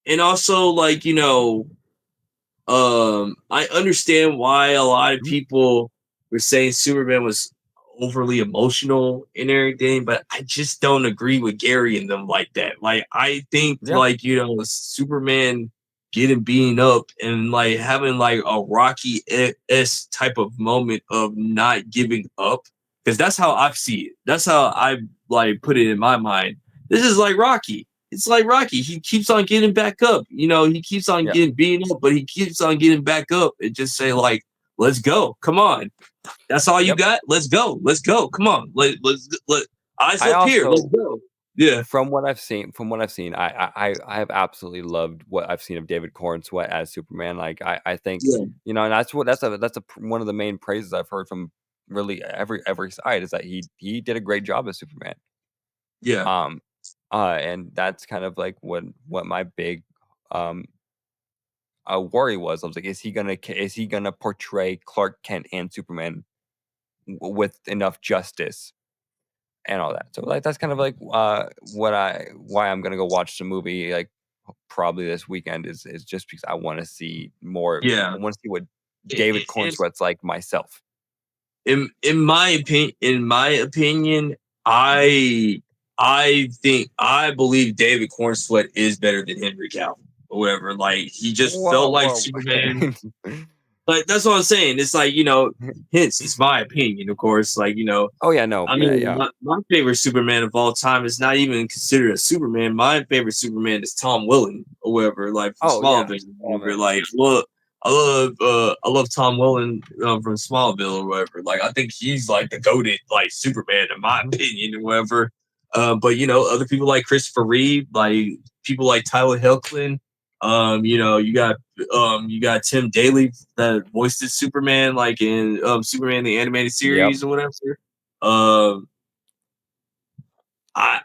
And also like I understand why a lot of Mhm. people were saying Superman was overly emotional and everything, but I just don't agree with Gary and them like that. Like I think Yeah, like Superman getting beaten up and like having like a Rocky s type of moment of not giving up because that's how I see it. That's how I like put it in my mind. This is like Rocky. It's like Rocky. He keeps on getting back up. He keeps on yeah, getting beaten up, but he keeps on getting back up and just say, like, let's go. Come on. That's all you yep. got? Let's go. Let's go. Come on. Let eyes I up here. Let's also go. Yeah. from what I've seen, I have absolutely loved what I've seen of David Corn Sweat as Superman. Like I think Yeah. and one of the main praises I've heard from really every side is that he did a great job as Superman. Yeah. Um, and that's kind of like what my big um worry was. I was like, is he gonna portray Clark Kent and Superman with enough justice and all that? So like that's kind of like why I'm gonna go watch the movie like probably this weekend is just because I want to see more. Yeah. I want to see what David And Cornsweat's like myself. in my opinion, I believe David Cornsweat is better than Henry Cavill or whatever. Like he just felt Whoa, like whoa. Superman. Like that's what I'm saying. It's like, hence it's my opinion, of course. Like, Oh yeah, no, I yeah, mean, yeah. my favorite Superman of all time is not even considered a Superman. My favorite Superman is Tom Welling or whatever, like from Oh yeah. Smallville. Oh Or whatever. man. Like, I love Tom Welling from Smallville or whatever. Like, I think he's like the goated like Superman in my opinion or whatever. But other people like Christopher Reeve, like people like Tyler Hoechlin. You got Tim Daly that voiced his Superman, like in Superman the animated Yep. series or whatever. Um, I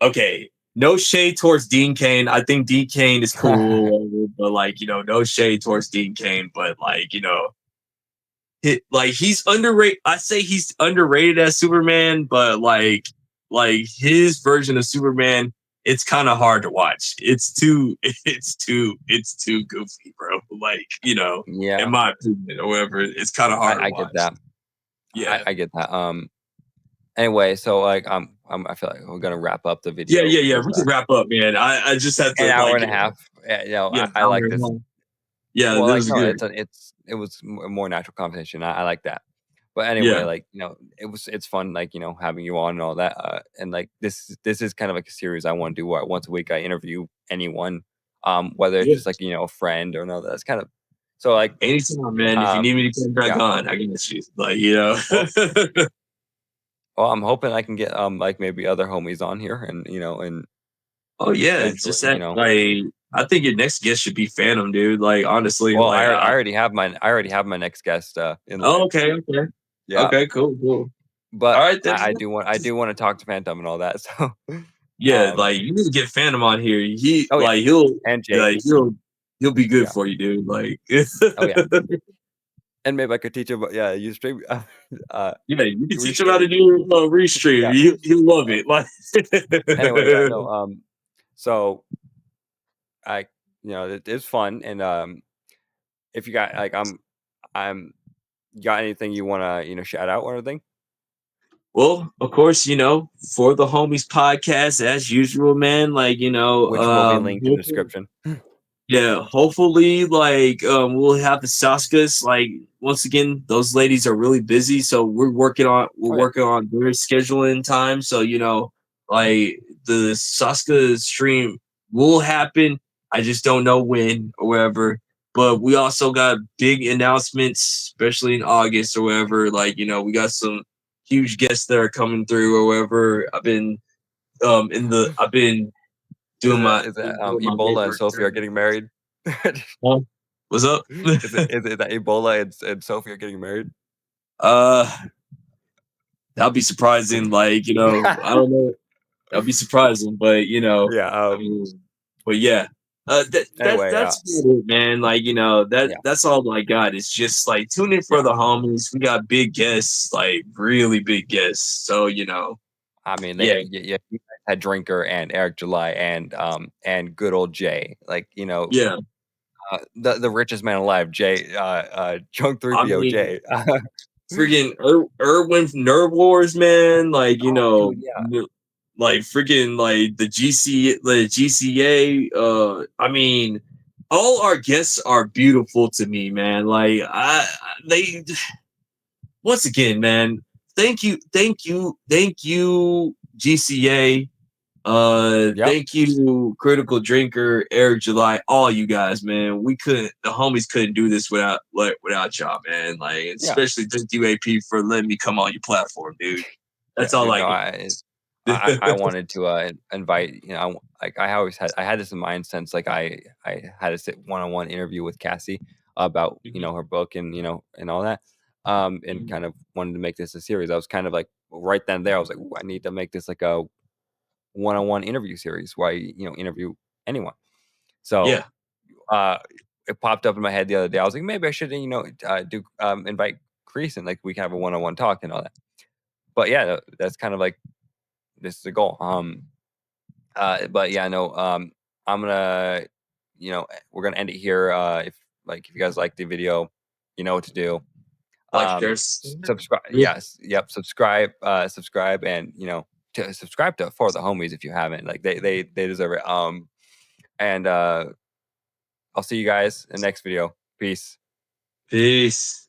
okay. No shade towards Dean Kane. I think Dean Kane is cool, but like no shade towards Dean Kane. But like he's underrated. I say he's underrated as Superman, but like his version of Superman, it's kind of hard to watch. It's too goofy, bro. Like in Yeah, my opinion, or whatever, it's kind of hard to I get watch. that. Yeah, I get that. Anyway, so like I feel like we're gonna wrap up the yeah, video yeah, yeah. because We can wrap up, man. I just have an to hour like and a half. yeah, I hour like and a this. half. Yeah, Well, this like is no, good. it was a more natural conversation. I like that. But anyway, Yeah, like it's fun, like having you on and all that. And like this is kind of like a series I want to do where once a week I interview anyone, whether it's yeah. just like a friend or another. That's kind of so like Anytime, man. If you need me to come back yeah. on, I can get you. Like Well, well, I'm hoping I can get like maybe other homies on here and and oh yeah, it's just eventually that like I think your next guest should be Phantom, dude. Like honestly, well, like I already have my next guest in oh, line. okay, okay, Yeah. okay, cool, cool. All But right, then. I do want to talk to Phantom and all that. So, Yeah, um, like you need to get Phantom on here. He oh yeah, like he'll and Jake, like he'll be good yeah, for you, dude. Like oh yeah, and maybe I could teach him. Yeah, you stream. yeah, you can teach him how to Restream. do restream. Yeah. He'll love So it. Like anyway, yeah, no. So I, it's fun, and if you got like, I'm, got anything you wanna shout out or anything, well, of course, for the homies podcast as usual, man. Like, which will be linked in the description. yeah, hopefully, like, we'll have the Saskas. Like, once again, those ladies are really busy, so we're Oh yeah, working on their scheduling time. So, like the Sasuke stream will happen. I just don't know when or whatever. But we also got big announcements, especially in August or whatever. Like, we got some huge guests that are coming through or whatever. I've been Is doing it my is it doing my Ebola and labor. Sophie are getting married? Huh? What's up? Is it that Ebola and Sophie are getting married? uh that'll be surprising. Like, I don't know. That'll be surprising, but Yeah. I mean, but yeah. Anyway, That's it, man. Like, yeah. that's all I got. It's just like tune in for Yeah. the homies. We got big guests, like really big guests. So, I mean, yeah, you guys had Drinker and Eric July and good old Jay, like yeah. the richest man alive, Jay, Drunk I 3PO mean, Jay. freaking Irwin from Nerve Wars, man. Like, Oh, dude, yeah. like freaking like the GCA. I mean, all our guests are beautiful to me, man. Like they once again, man. Thank you, GCA. Yep. Thank you, Critical Drinker, Eric July, all you guys, man. The homies couldn't do this without y'all, man. Like, Yeah. especially thank you, AP, for letting me come on your platform, dude. That's Yeah, all dude. I No, got. I wanted to invite, like I had this in mind since like I had a sit one-on-one interview with Cassie about Mhm, her book and and all that, and mhm. kind of wanted to make this a series. I was kind of like right then and there I was like, "Ooh, I need to make this like a one-on-one interview series where I interview anyone." So Yeah, uh it popped up in my head the other day. I was like, maybe I should do invite Crease and like we can have a one-on-one talk and all that. But yeah, that's kind of like this is the goal. But yeah, no, I'm gonna, we're gonna end it here. If you guys like the video, you know what to do. like there's Subscribe. yeah. Yes, yep. Subscribe, subscribe, and to subscribe to For the Homies if you haven't. Like they deserve it. And I'll see you guys in the next video. Peace. Peace.